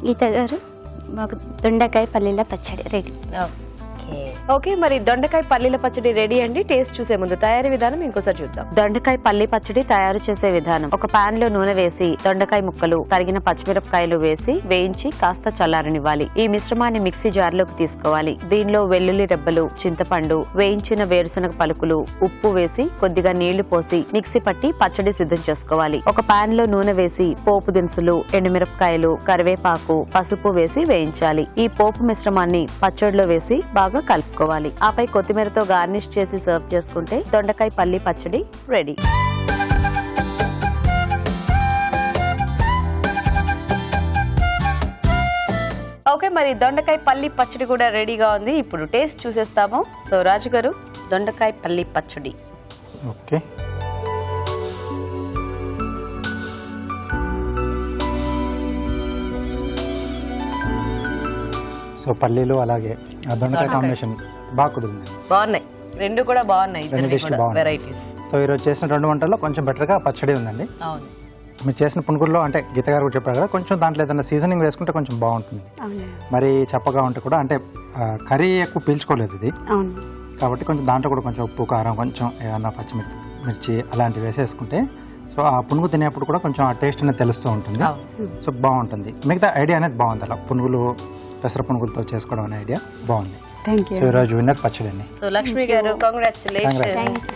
గీత గారు, మాకు దొండకాయ పల్లీల పచ్చడి రెడీ. ఓకే. మరి దొండకాయ పల్లీల పచ్చడి రెడీ అండి. టేస్ట్ చూసే ముందు తయారీ విధానం ఇంకోసారి చూద్దాం. దొండకాయ పల్లి పచ్చడి తయారు చేసే విధానం: ఒక పాన్ లో నూనె వేసి దొండకాయ ముక్కలు, తరిగిన పచ్చిమిరపకాయలు వేసి వేయించి కాస్త చల్లారనివ్వాలి. ఈ మిశ్రమాన్ని మిక్సీ జార్ లోకి తీసుకోవాలి. దీనిలో వెల్లుల్లి రెబ్బలు, చింతపండు, వేయించిన వేరుశనగ పలుకులు, ఉప్పు వేసి కొద్దిగా నీళ్లు పోసి మిక్సీ పట్టి పచ్చడి సిద్ధం చేసుకోవాలి. ఒక పాన్ లో నూనె వేసి పోపు దినుసులు, ఎండుమిరపకాయలు, కరివేపాకు, పసుపు వేసి వేయించాలి. ఈ పోపు మిశ్రమాన్ని పచ్చడిలో వేసి బాగా కలుపుకోవాలి. ఆపై కొత్తిమీరతో గార్నిష్ చేసి సర్వ్ చేసుకుంటే దొండకాయ పల్లి పచ్చడి రెడీ. ఓకే. మరి దొండకాయ పల్లి పచ్చడి కూడా రెడీగా ఉంది. ఇప్పుడు టేస్ట్ చూసేస్తాము. సో రాజు గారు, దొండకాయ పల్లి పచ్చడి. ఓకే. సో పల్లీలు అలాగే ఆ దొండకాయ కాంబినేషన్ బాగా కుదిరింది. బాగున్నాయి. రెండు కూడా బాగున్నాయి, రెండు డిష్లు బాగున్నాయి. వెరైటీస్. సో ఈరోజు చేసిన 2 వంటల్లో కొంచెం బెటర్గా పచ్చడి ఉందండి. అవును, మీరు చేసిన పునుగుల్లో అంటే గీత గారు కూడా చెప్పారు కదా, కొంచెం దాంట్లో ఏదైనా సీజనింగ్ వేసుకుంటే కొంచెం బాగుంటుంది. అవును మరి చప్పగా ఉంటే కూడా అంటే కర్రీ ఎక్కువ పీల్చుకోలేదు ఇది, అవును కాబట్టి కొంచెం దాంట్లో కూడా కొంచెం ఉప్పు కారం కొంచెం ఏమన్నా పచ్చిమిర్చి అలాంటివి వేసేసుకుంటే సో ఆ పునుగు తినేప్పుడు కూడా కొంచెం ఆ టేస్ట్ అనేది తెలుస్తూ ఉంటుంది. సో బాగుంటుంది. మిగతా ఐడియా అనేది బాగుంది, అలా పునుగులు పెసర పునుగులతో చేసుకోవడం అనే ఐడియా బాగుంది. Thank you. సో ఈరోజు విన్నర్ పచ్చడి అండి. సో లక్ష్మి గారు కంగ్రాచులేషన్స్.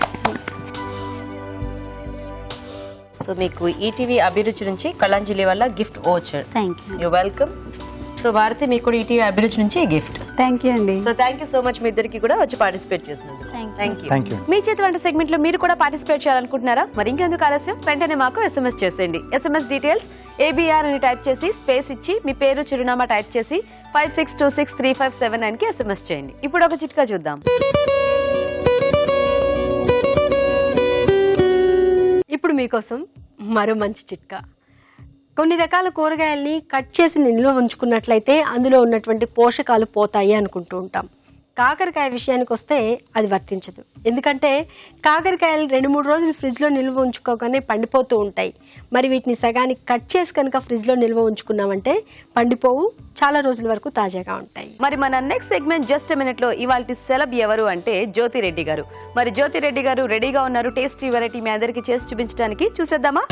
సో మీకు ఈటీవీ అభిరుచి నుంచి కళాంజలి వల్ల gift voucher. Thank you. You welcome. So Bharathi మీకు కూడా ఈటీవీ అభిరుచి నుంచి గిఫ్ట్. థ్యాంక్ యూ అండి. So thank you so much మీ ఇద్దరికి కూడా వచ్చి పార్టిసిపేట్ చేసినందుకు. Thank Thank you. you. మీ చేతి వంట సెగ్మెంట్ లో మీరు కూడా పార్టిసిపేట్ చేయాలనుకుంటున్నారా? మరి ఇంకెందుకు ఆలస్యం, వెంటనే మాకు SMS చేసేయండి. SMS డీటెయిల్స్ ABR అని టైప్ చేసి స్పేస్ ఇచ్చి మీ పేరు చిరునామా టైప్ చేసి 56263579 కి SMS చేయండి. ఇప్పుడు ఒక చిట్కా చూద్దాం. ఇప్పుడు మీకోసం మరో మంచి చిట్కా. కొన్ని రకాల కూరగాయల్ని కట్ చేసి నిల్వ ఉంచుకున్నట్లయితే అందులో ఉన్నటువంటి పోషకాలు పోతాయి అనుకుంటూ ఉంటాం. కాకరకాయ విషయానికి వస్తే అది వర్తించదు. ఎందుకంటే కాకరకాయలు 2-3 రోజులు ఫ్రిడ్జ్లో నిల్వ ఉంచుకోగానే పండిపోతూ ఉంటాయి. మరి వీటిని సగానికి కట్ చేసి కనుక ఫ్రిడ్జ్లో నిల్వ ఉంచుకున్నామంటే పండిపోవు, చాలా రోజుల వరకు తాజాగా ఉంటాయి. మరి మన నెక్స్ట్ సెగ్మెంట్ జస్ట్ మినిట్ లో ఇవాల్టి సెలబ్ ఎవరు అంటే జ్యోతి రెడ్డి గారు. మరి జ్యోతి రెడ్డి గారు రెడీగా ఉన్నారు టేస్టీ వెరైటీ మీ అందరికి చేసి చూపించడానికి. చూసేద్దామా?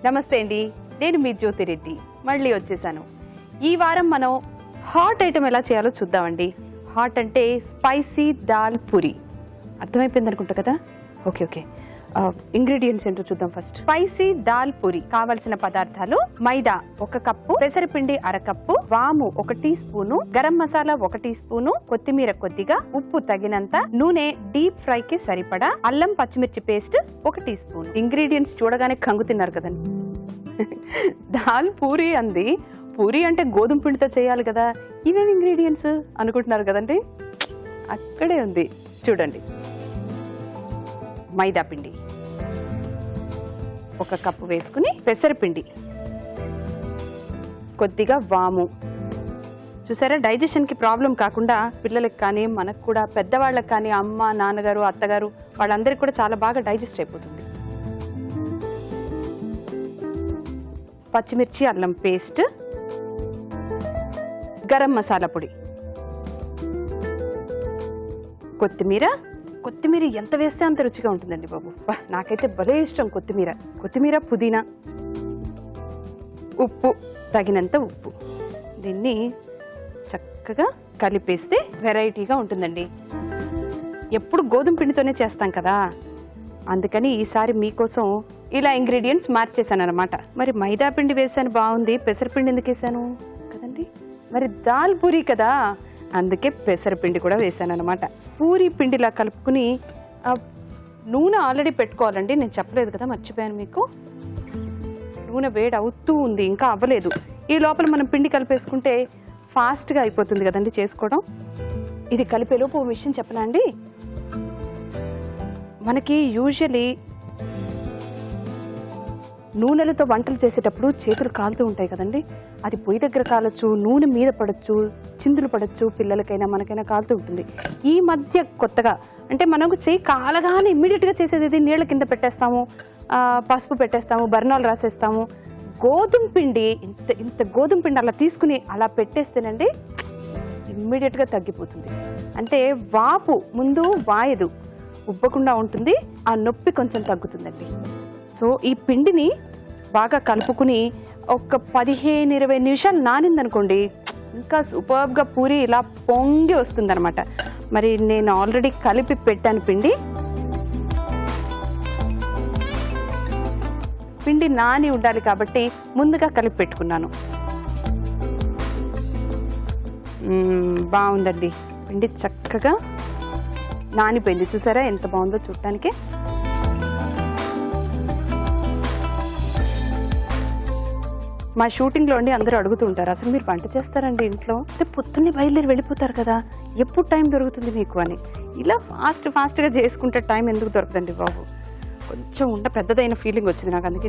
నమస్తే అండి, నేను మీ జ్యోతిరెడ్డి మళ్ళీ వచ్చేసాను. ఈ వారం మనం హాట్ ఐటమ్ ఎలా చేయాలో చూద్దామండి. హాట్ అంటే స్పైసీ దాల్ పూరి. అర్థమైపోయింది అనుకుంటా కదా? Okay okay. ఇంగ్రీడియంట్స్ ఏంటో చూద్దాం. ఫస్ట్ స్పైసీ దాల్ పూరి కావలసిన పదార్థాలు: మైదా 1 కప్పు, పెసరపిండి 1/2 కప్పు, వాము 1 teaspoon, garam masala 1 teaspoon, కొత్తిమీర కొద్దిగా, ఉప్పు తగినంత, నూనె డీప్ ఫ్రై కి సరిపడా, అల్లం పచ్చిమిర్చి పేస్ట్ 1 టీ స్పూన్. ఇంగ్రీడియంట్స్ చూడగానే కంగు తిన్నారు కదండి. దాల్ పూరి అంది, పూరి అంటే గోధుమ పిండితో చేయాలి కదా, ఇవేమి ఇంగ్రీడియంట్స్ అనుకుంటున్నారు కదండి. అక్కడే ఉంది చూడండి. మైదా పిండి 1 కప్పు వేసుకుని, పెసరపిండి, కొద్దిగా వాము. చూసారా, డైజెషన్కి ప్రాబ్లం కాకుండా పిల్లలకి కానీ మనకు కూడా, పెద్దవాళ్ళకి కానీ, అమ్మ నాన్నగారు అత్తగారు వాళ్ళందరికీ కూడా చాలా బాగా డైజెస్ట్ అయిపోతుంది. పచ్చిమిర్చి అల్లం పేస్ట్, గరం మసాలా పొడి, కొత్తిమీర ఎంత వేస్తే అంత రుచిగా ఉంటుందండి బాబు. నాకైతే భలే ఇష్టం కొత్తిమీర, పుదీనా, ఉప్పు తగినంత ఉప్పు. దీన్ని చక్కగా కలిపేస్తే వెరైటీగా ఉంటుందండి. ఎప్పుడు గోధుమ పిండితోనే చేస్తాం కదా, అందుకని ఈసారి మీకోసం ఇలా ఇంగ్రీడియంట్స్ మార్చేసాను అనమాట. మరి మైదా పిండి వేసాను బాగుంది, పెసరపిండి ఎందుకు వేసాను కదండి? మరి దాల్ పూరి కదా, అందుకే పెసరపిండి కూడా వేసాను అనమాట. పూరి పిండిలా కలుపుకుని నూనె ఆల్రెడీ పెట్టుకోవాలండి, నేను చెప్పలేదు కదా, మర్చిపోయాను మీకు. నూనె వేడి అవుతూ ఉంది, ఇంకా అవ్వలేదు. ఈ లోపల మనం పిండి కలిపేసుకుంటే ఫాస్ట్గా అయిపోతుంది కదండి చేసుకోవడం. ఇది కలిపేలోపు ఓ విషయం చెప్పనా అండి, మనకి యూజువలీ నూనెలతో వంటలు చేసేటప్పుడు చేతులు కాలుతూ ఉంటాయి కదండి. అది పొయ్యి దగ్గర కాలొచ్చు, నూనె మీద పడచ్చు, చిందులు పడచ్చు, పిల్లలకైనా మనకైనా కాలుతూ ఉంటుంది. ఈ మధ్య కొత్తగా అంటే మనకు చెయ్యి కాలగానే ఇమ్మీడియట్గా చేసేది ఇది, నీళ్ళ కింద పెట్టేస్తాము, పసుపు పెట్టేస్తాము, బర్ణాలు రాసేస్తాము. గోధుమ పిండి ఇంత గోధుమ పిండి అలా తీసుకుని అలా పెట్టేస్తేనండి ఇమ్మీడియట్గా తగ్గిపోతుంది. అంటే వాపు ముందు వాయదు, ఉబ్బకుండా ఉంటుంది, ఆ నొప్పి కొంచెం తగ్గుతుందండి. సో ఈ పిండిని బాగా కలుపుకుని ఒక 15-20 నిమిషాలు నానిందనుకోండి, ఇంకా సూపర్గా పూరి ఇలా పొంగి వస్తుంది అనమాట. మరి నేను ఆల్రెడీ కలిపి పెట్టాను పిండి నాని ఉండాలి కాబట్టి ముందుగా కలిపి పెట్టుకున్నాను. బాగుందండి, పిండి చక్కగా నానిపోయింది. చూసారా ఎంత బాగుందో చూడటానికి. మా షూటింగ్లో అండి అందరూ అడుగుతుంటారు, అసలు మీరు వంట చేస్తారండి ఇంట్లో, అంటే పొద్దున్నే బయలుదేరి వెళ్ళిపోతారు కదా, ఎప్పుడు టైం దొరుకుతుంది మీకు అని. ఇలా ఫాస్ట్గా చేసుకుంటే టైం ఎందుకు దొరకదండి బాబు. కొంచెం పెద్దదైన ఫీలింగ్ వచ్చింది నాకు, అందుకే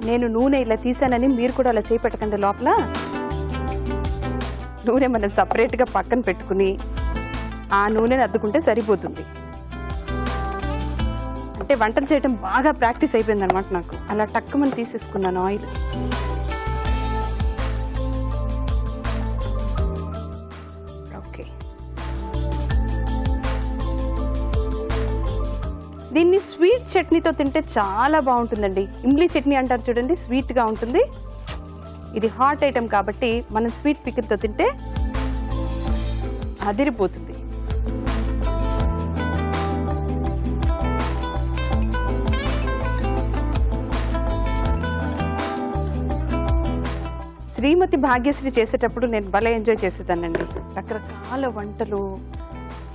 నేను నూనె ఇలా తీసానని మీరు కూడా అలా చేయి పెట్టకండి. లోపల నూనె మనం సపరేట్గా పక్కన పెట్టుకుని ఆ నూనెని అద్దుకుంటే సరిపోతుంది. అంటే వంటలు చేయడం బాగా ప్రాక్టీస్ అయిపోయింది అనమాట నాకు. అలా టక్కుమని తీసేసుకున్నాను ఆయిల్. ఓకే, దీన్ని స్వీట్ చట్నీతో తింటే చాలా బాగుంటుందండి. ఇమ్లీ చట్నీ అంటారు చూడండి, స్వీట్గా ఉంటుంది. ఇది హాట్ ఐటమ్ కాబట్టి మనం స్వీట్ పికిల్తో తింటే అదిరిపోతుంది. శ్రీమతి భాగ్యశ్రీ చేసేటప్పుడు నేను భలే ఎంజాయ్ చేసేదానండి. రకరకాల వంటలు,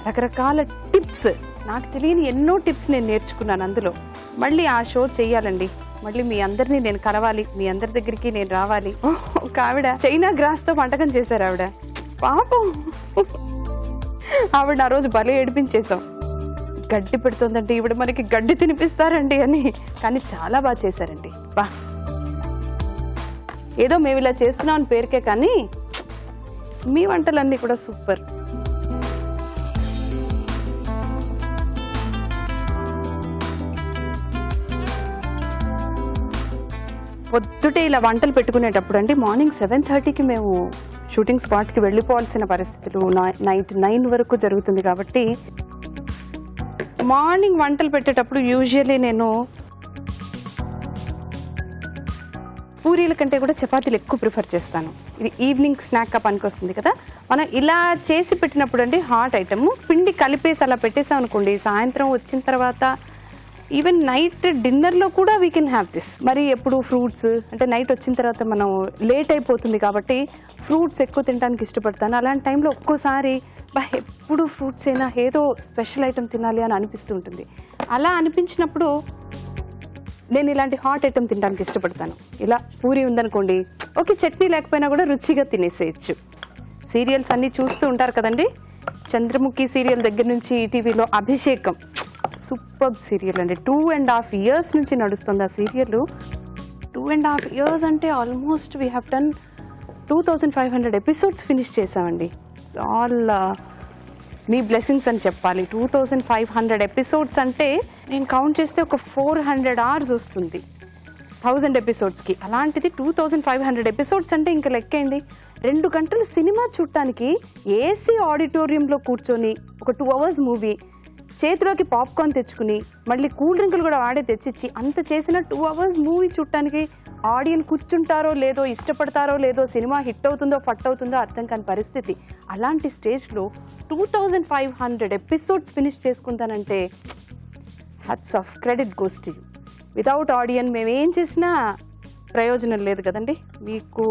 రకరకాల టిప్స్, నాకు తెలియని ఎన్నో టిప్స్ నేను నేర్చుకున్నాను అందులో. మళ్ళీ ఆ షో చెయ్యాలండి. మళ్ళీ మీ అందరినీ నేను కలవాలి, మీ అందరి దగ్గరికి నేను రావాలి. ఒక ఆవిడ చైనా గ్రాస్తో వంటకం చేశారు. ఆవిడ పాపం, ఆవిడ ఆ రోజు భలే ఏడిపించేశాం. గడ్డి పెడుతుందంటే ఈవిడ మనకి గడ్డి తినిపిస్తారండి అని. కానీ చాలా బాగా చేశారండి. బా, ఏదో మేము ఇలా చేస్తున్నాం అని పేరుకే, కానీ మీ వంటలన్నీ కూడా సూపర్. పొద్దుటే ఇలా వంటలు పెట్టుకునేటప్పుడు అండి, మార్నింగ్ 7:30కి మేము షూటింగ్ స్పాట్కి వెళ్ళిపోవాల్సిన పరిస్థితులు నైట్ 9 వరకు జరుగుతుంది. కాబట్టి మార్నింగ్ వంటలు పెట్టేటప్పుడు యూజువల్లీ నేను పూరీల కంటే కూడా చపాతీలు ఎక్కువ ప్రిఫర్ చేస్తాను. ఇది ఈవినింగ్ స్నాక్గా పనికొస్తుంది కదా. మనం ఇలా చేసి పెట్టినప్పుడు అండి, హాట్ ఐటమ్ పిండి కలిపేసి అలా పెట్టేసాం అనుకోండి, సాయంత్రం వచ్చిన తర్వాత ఈవెన్ నైట్ డిన్నర్లో కూడా వీ కెన్ హ్యావ్ దిస్. మరి ఎప్పుడు ఫ్రూట్స్ అంటే నైట్ వచ్చిన తర్వాత మనం లేట్ అయిపోతుంది కాబట్టి ఫ్రూట్స్ ఎక్కువ తినడానికి ఇష్టపడతాను. అలాంటి టైంలో ఒక్కోసారి ఎప్పుడు ఫ్రూట్స్ అయినా ఏదో స్పెషల్ ఐటమ్ తినాలి అని అనిపిస్తూ ఉంటుంది. అలా అనిపించినప్పుడు నేను ఇలాంటి హాట్ ఐటమ్ తినడానికి ఇష్టపడతాను. ఇలా పూరి ఉందనుకోండి, ఓకే, చట్నీ లేకపోయినా కూడా రుచిగా తినేసేయచ్చు. సీరియల్స్ అన్నీ చూస్తూ ఉంటారు కదండి. చంద్రముఖి సీరియల్ దగ్గర నుంచి టీవీలో అభిషేకం సూపర్ సీరియల్ అండి. 2.5 years నుంచి నడుస్తుంది ఆ సీరియల్. 2.5 years అంటే almost we have done 2500 episodes finish చేసామండి. ఆల్ మీ బ్లెస్సింగ్స్ అని చెప్పాలి. 2500 ఎపిసోడ్స్ అంటే నేను కౌంట్ చేస్తే ఒక 400 hours వస్తుంది 1000 ఎపిసోడ్స్కి. అలాంటిది 2500 ఎపిసోడ్స్ అంటే ఇంకా లెక్కేయండి. 2 గంటలు సినిమా చూడటానికి ఏసీ ఆడిటోరియంలో కూర్చొని ఒక 2 hours మూవీ, చేతిలోకి పాప్కార్న్ తెచ్చుకుని మళ్ళీ కూల్ డ్రింకులు కూడా వాడే తెచ్చిచ్చి అంత చేసిన 2 hours మూవీ చూడటానికి ఆడియన్స్ కూర్చుంటారో లేదో, ఇష్టపడతారో లేదో, సినిమా హిట్ అవుతుందో ఫట్ అవుతుందో అర్థం కాని పరిస్థితి. అలాంటి స్టేజ్లో 2500 ఎపిసోడ్స్ ఫినిష్ చేసుకుంటానంటే hats off, credit goes to you. Without audience మేము ఏం చేసినా ప్రయోజనం లేదు కదండి. మీకు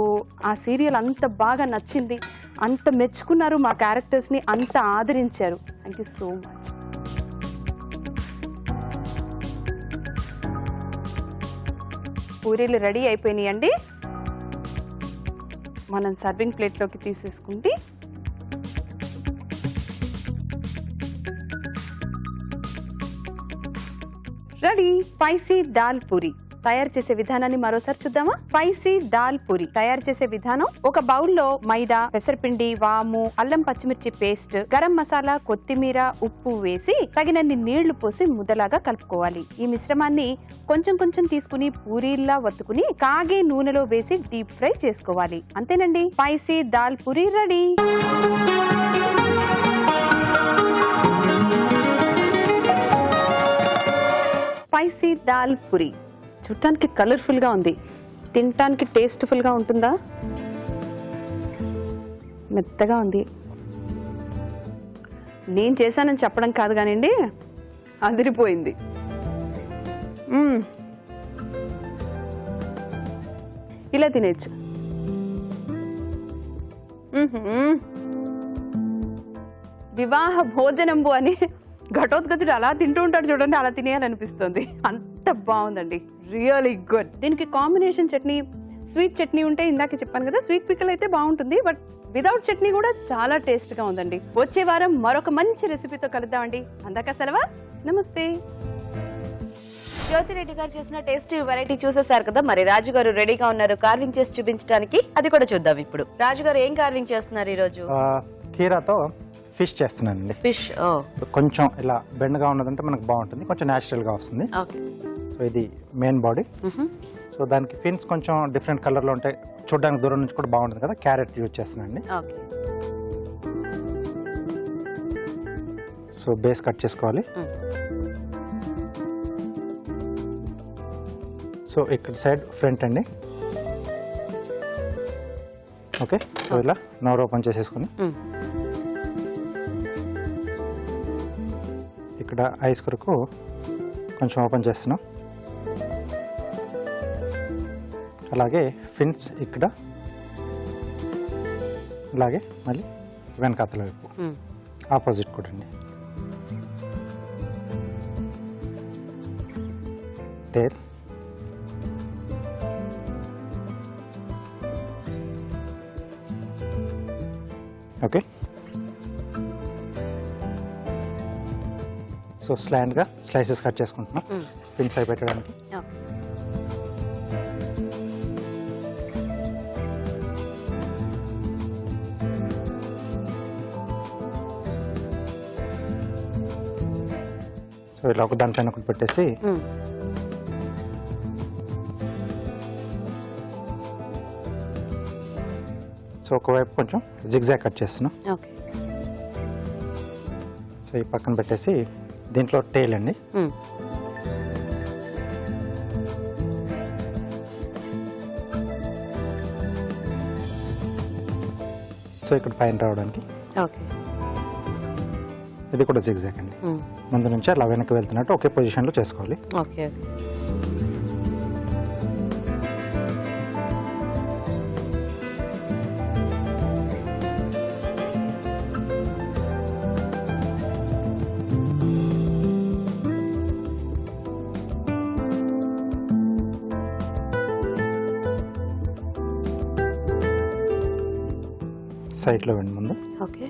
ఆ సీరియల్ అంత బాగా నచ్చింది, అంత మెచ్చుకున్నారు, మా క్యారెక్టర్స్ని అంత ఆదరించారు. Thank you so much. పూరీలు రెడీ అయిపోయినాయి అండి. మనం సర్వింగ్ ప్లేట్లోకి తీసేసుకుంటే రెడీ. స్పైసీ దాల్ పూరి తయారు చేసే విధానాన్ని మరోసారి చూద్దామా. స్పైసీ దాల్ పూరి తయారు చేసే విధానం: ఒక బౌల్లో మైదా, పెసరపిండి, వాము, అల్లం పచ్చిమిర్చి పేస్ట్, గరం మసాలా, కొత్తిమీర, ఉప్పు వేసి తగినన్ని నీళ్లు పోసి ముద్దలాగా కలుపుకోవాలి. ఈ మిశ్రమాన్ని కొంచెం కొంచెం తీసుకుని పూరీల్లా వత్తుకుని కాగే నూనెలో వేసి డీప్ ఫ్రై చేసుకోవాలి. అంతేనండి, spicy dal puri ready. Spicy dal puri చూడటానికి కలర్ఫుల్గా ఉంది, తినటానికి టేస్ట్ఫుల్గా ఉంటుందా? మెత్తగా ఉంది. నేను చేశానని చెప్పడం కాదు కానివ్వండి, అదిరిపోయింది. ఇలా తినేచ్చు. వివాహ భోజనంబు అని ఘటోత్కచుడు అలా తింటూ ఉంటాడు చూడండి, అలా తినేయాలనిపిస్తుంది. అంత బాగుందండి, రియలీ గుడ్. దీనికి కాంబినేషన్ చట్నీ, స్వీట్ చట్నీ ఉంటే ఇందాక చెప్పాను కదా, స్వీట్ పిక్కల్ అయితే బాగుంటుంది. బట్ వితౌట్ చట్నీ కూడా చాలా టేస్ట్గా ఉందండి. వచ్చే వారం మరొక మంచి రెసిపీతో కలుద్దామండి. అందాక సెలవా, నమస్తే. జ్యోతిరెడ్డి గారు చేసిన టేస్టీ వెరైటీ చూసేశారు కదా, మరి రాజు గారు రెడీగా ఉన్నారు కార్వింగ్ చేసి చూపించడానికి. అది కూడా చూద్దాం ఇప్పుడు. రాజు గారు ఏం కార్వింగ్ చేస్తున్నారు ఈ రోజు? కీరాతో ఫిష్ చేస్తున్నానండి. ఫిష్. కొంచెం ఇలా బెండ్గా ఉన్నదంటే మనకు బాగుంటుంది, కొంచెం న్యాచురల్ గా వస్తుంది. ఓకే. సో ఇది మెయిన్ బాడీ. సో దానికి ఫిన్స్ కొంచెం డిఫరెంట్ కలర్ లో ఉంటాయి, చూడడానికి దూరం నుంచి కూడా బాగుంటుంది కదా. క్యారెట్ యూజ్ చేస్తున్నానండి. ఓకే. సో బేస్ కట్ చేసుకోవాలి. సో ఇక్కడ సైడ్ ఫ్రంట్ అండి. ఓకే. సో ఇలా నోరు ఓపెన్ చేసేసుకుని ఇక్కడ ఐస్ కొరకు కొంచెం ఓపెన్ చేస్తున్నాం. అలాగే ఫిన్స్ ఇక్కడ, అలాగే మళ్ళీ వెనకాతల వైపు ఆపోజిట్ కూడా అండి. టేల్, ఓకే. సో స్లాండ్గా స్లైసెస్ కట్ చేసుకుంటున్నాం ఫిన్స్ అయి పెట్టడానికి. సో ఇలా ఒక దానిపైన ఒకటి పెట్టేసి సో ఒకవైపు కొంచెం జిగ్జాగ్ కట్ చేస్తున్నాం. ఓకే. సో ఈ పక్కన పెట్టేసి దీంట్లో టేల్ అండి. సో ఇక్కడ పైన రావడానికి ఓకే. ఇది కూడా జిగ్జాగ్ అండి. ముందు నుంచి అలా వెనక్కి వెళ్తున్నట్టు ఒకే పొజిషన్లో చేసుకోవాలి. ఓకే. సైడ్లో వెండి ముందు, ఓకే.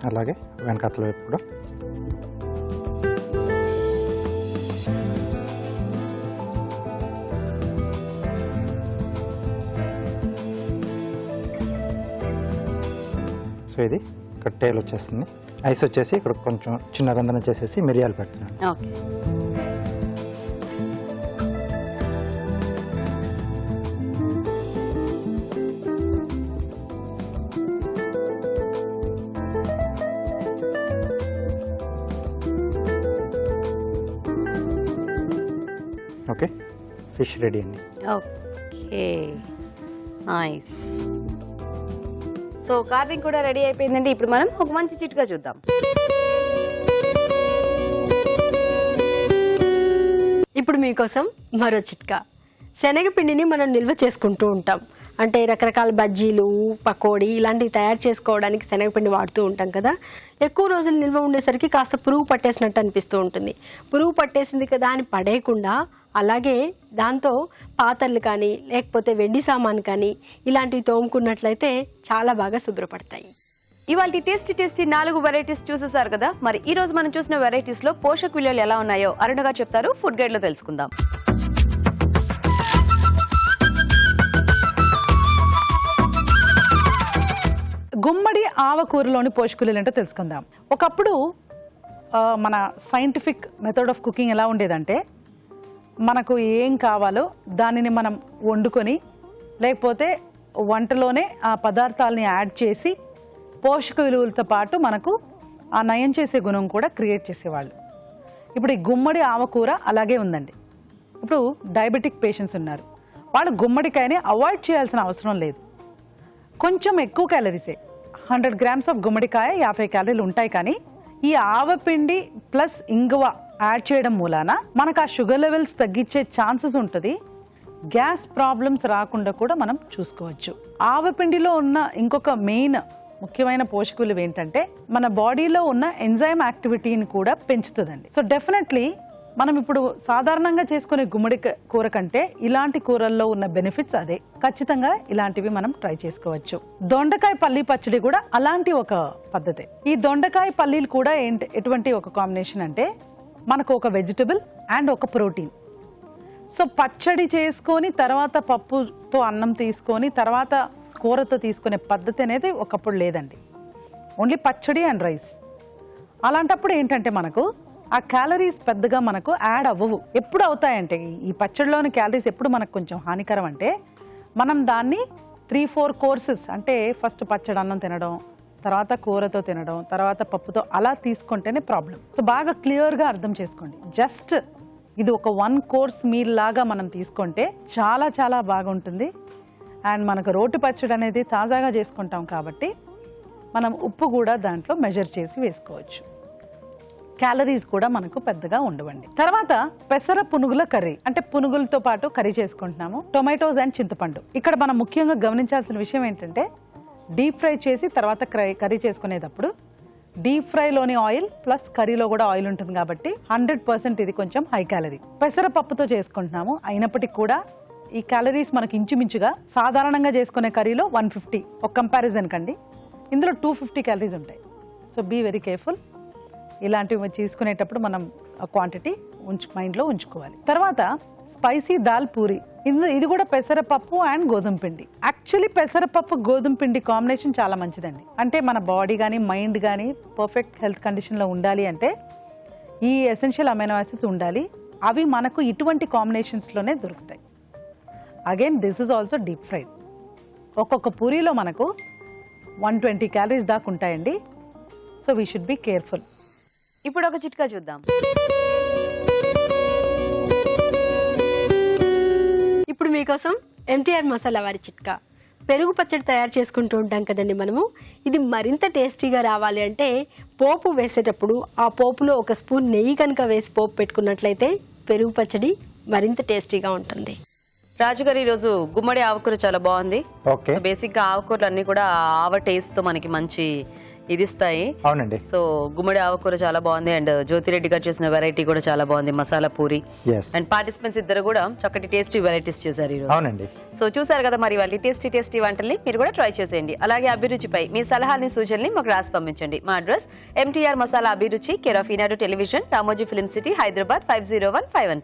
అలాగే వెనకాతల వైపు కూడా. సో ఇది ఇక్కడ టేల్ వచ్చేస్తుంది. ఐస్ వచ్చేసి ఇక్కడ కొంచెం చిన్న రంధ్రం చేసేసి మిరియాలు పెడుతున్నాను. ఓకే. ఓకే. ఫిష్ రెడీ అండి. ఓకే. నైస్. సో కార్వింగ్ కూడా రెడీ అయిపోయిందండి. ఇప్పుడు మనం ఒక మంచి చిట్కా చూద్దాం. ఇప్పుడు మీకోసం మరో చిట్కా. శనగపిండిని మనం నిల్వ చేసుకుంటూ ఉంటాం. అంటే రకరకాల బజ్జీలు, పకోడీ ఇలాంటివి తయారు చేసుకోవడానికి శనగపిండి వాడుతూ ఉంటాం కదా. ఎక్కువ రోజులు నిల్వ ఉండేసరికి కాస్త పురుగు పట్టేసినట్టు అనిపిస్తూ ఉంటుంది. పురుగు పట్టేసింది కదా అని పడేయకుండా అలాగే దాంతో పాత్రలు కానీ లేకపోతే వెండి సామాను కానీ ఇలాంటివి తోముకున్నట్లయితే చాలా బాగా శుభ్రపడతాయి. ఇవాళ టేస్టీ 4 వెరైటీస్ చూసేసారు కదా. మరి ఈ రోజు మనం చూసిన వెరైటీస్ లో పోషక విలువలు ఎలా ఉన్నాయో అరుణ గారు చెప్తారు. ఫుడ్ గైడ్ లో తెలుసుకుందాం. గుమ్మడి ఆవకూరలోని పోషకులు ఏంటో తెలుసుకుందాం. ఒకప్పుడు మన సైంటిఫిక్ మెథడ్ ఆఫ్ కుకింగ్ ఎలా ఉండేదంటే, మనకు ఏం కావాలో దానిని మనం వండుకొని లేకపోతే వంటలోనే ఆ పదార్థాలని యాడ్ చేసి పోషక విలువలతో పాటు మనకు ఆ నయం చేసే గుణం కూడా క్రియేట్ చేసేవాళ్ళు. ఇప్పుడు ఈ గుమ్మడి ఆవకూర అలాగే ఉందండి. ఇప్పుడు డయాబెటిక్ పేషెంట్స్ ఉన్నారు, వాళ్ళు గుమ్మడికాయని అవాయిడ్ చేయాల్సిన అవసరం లేదు. కొంచెం ఎక్కువ క్యాలరీసే, 100 గ్రామ్స్ ఆఫ్ గుమ్మడికాయ 50 క్యాలరీలు ఉంటాయి. కానీ ఈ ఆవపిండి ప్లస్ ఇంగువ యాడ్ చేయడం మూలాన మనకు ఆ షుగర్ లెవెల్స్ తగ్గించే ఛాన్సెస్ ఉంటుంది. గ్యాస్ ప్రాబ్లమ్స్ రాకుండా కూడా మనం చూసుకోవచ్చు. ఆవపిండిలో ఉన్న ఇంకొక మెయిన్ ముఖ్యమైన పోషక విలువ ఏంటంటే మన బాడీలో ఉన్న ఎంజైమ్ యాక్టివిటీని కూడా పెంచుతుందండి. సో డెఫినెట్లీ మనం ఇప్పుడు సాధారణంగా చేసుకునే గుమ్మడి కూర కంటే ఇలాంటి కూరల్లో ఉన్న బెనిఫిట్స్ అదే. ఖచ్చితంగా ఇలాంటివి మనం ట్రై చేసుకోవచ్చు. దొండకాయ పల్లీ పచ్చడి కూడా అలాంటి ఒక పద్ధతి. ఈ దొండకాయ పల్లీలు కూడా ఎటువంటి ఒక కాంబినేషన్ అంటే మనకు ఒక వెజిటబుల్ అండ్ ఒక ప్రోటీన్. సో పచ్చడి చేసుకొని తర్వాత పప్పుతో అన్నం తీసుకొని తర్వాత కూరతో తీసుకునే పద్ధతి అనేది ఒకప్పుడు లేదండి. ఓన్లీ పచ్చడి అండ్ రైస్. అలాంటప్పుడు ఏంటంటే మనకు ఆ క్యాలరీస్ పెద్దగా మనకు యాడ్ అవ్వవు. ఎప్పుడు అవుతాయంటే ఈ పచ్చడిలోని క్యాలరీస్ ఎప్పుడు మనకు కొంచెం హానికరం అంటే మనం దాన్ని 3-4 కోర్సెస్ అంటే ఫస్ట్ పచ్చడి అన్నం తినడం, తర్వాత కూరతో తినడం, తర్వాత పప్పుతో అలా తీసుకుంటేనే ప్రాబ్లం. సో బాగా క్లియర్గా అర్థం చేసుకోండి. జస్ట్ ఇది ఒక 1 కోర్స్ మీల్ లాగా మనం తీసుకుంటే చాలా చాలా బాగుంటుంది. అండ్ మనకు రోటి పచ్చడి అనేది తాజాగా చేసుకుంటాం కాబట్టి మనం ఉప్పు కూడా దాంట్లో మెజర్ చేసి వేసుకోవచ్చు. క్యాలరీస్ కూడా మనకు పెద్దగా ఉండవండి. తర్వాత పెసర పునుగుల కర్రీ, అంటే పునుగులతో పాటు కర్రీ చేసుకుంటున్నాము. టొమాటోస్ అండ్ చింతపండు. ఇక్కడ మనం ముఖ్యంగా గమనించాల్సిన విషయం ఏంటంటే డీప్ ఫ్రై చేసి తర్వాత కర్రీ చేసుకునేటప్పుడు డీప్ ఫ్రైలోని ఆయిల్ ప్లస్ కర్రీలో కూడా ఆయిల్ ఉంటుంది కాబట్టి 100% ఇది కొంచెం హై క్యాలరీ. పెసరపప్పుతో చేసుకుంటున్నాము అయినప్పటికీ కూడా ఈ క్యాలరీస్ మనకి ఇంచుమించుగా సాధారణంగా చేసుకునే కర్రీలో 150 ఒక కంపారిజన్ కండి, ఇందులో 250 క్యాలరీస్ ఉంటాయి. So be very careful. ఇలాంటివి తీసుకునేటప్పుడు మనం క్వాంటిటీ మైండ్లో ఉంచుకోవాలి. తర్వాత స్పైసీ దాల్ పూరి. ఇది కూడా పెసరపప్పు అండ్ గోధుమ పిండి. యాక్చువల్లీ పెసరపప్పు గోధుమ పిండి కాంబినేషన్ చాలా మంచిదండి. అంటే మన బాడీ కానీ మైండ్ కానీ పర్ఫెక్ట్ హెల్త్ కండిషన్లో ఉండాలి అంటే ఈ ఎసెన్షియల్ అమైనో యాసిడ్స్ ఉండాలి. అవి మనకు ఇటువంటి కాంబినేషన్స్లోనే దొరుకుతాయి. Again this is also deep fried. ఒక్కొక్క పూరీలో మనకు 120 క్యాలరీస్ దాకా ఉంటాయండి. So we should be careful. ఇప్పుడు ఒక చిట్కా చూద్దాం. ఇప్పుడు మీకోసం ఎంటీఆర్ మసాలా వారి చిట్కా. పెరుగు పచ్చడి తయారు చేసుకుంటూ ఉంటాం కదండి మనము. ఇది మరింత టేస్టీగా రావాలి అంటే పోపు వేసేటప్పుడు ఆ పోపులో ఒక స్పూన్ నెయ్యి కనుక వేసి పోపు పెట్టుకున్నట్లయితే పెరుగు పచ్చడి మరింత టేస్టీగా ఉంటుంది. రాజుగారు ఈరోజు గుమ్మడి ఆవకూర చాలా బాగుంది. ఓకే. బేసిక్ గా ఆవకూరలు అన్ని కూడా ఆవ టేస్ట్ తో మనకి మంచి ఇది ఇస్తాయి. అవునండి. సో గుమ్మడి ఆవకూర చాలా బాగుంది. అండ్ జ్యోతిరెడ్డి గారు చేసిన వెరైటీ కూడా చాలా బాగుంది, మసాలా పూరి. అండ్ పార్టిసిపెంట్స్ ఇద్దరు కూడా చక్కటి టేస్టీ వెరైటీస్ చేశారు ఈరోజు. అవునండి. సో చూసారు కదా మరి వాళ్ళ టేస్టీ వంటల్ని మీరు కూడా ట్రై చేసేయండి. అలాగే అభిరుచిపై మీ సలహాలని సూచనల్ని మాకు రాసి పంపించండి. మా అడ్రస్ ఎంటీఆర్ మసాలా అభిరుచి, care of Eenadu television, Ramoji film city, Hyderabad 501512.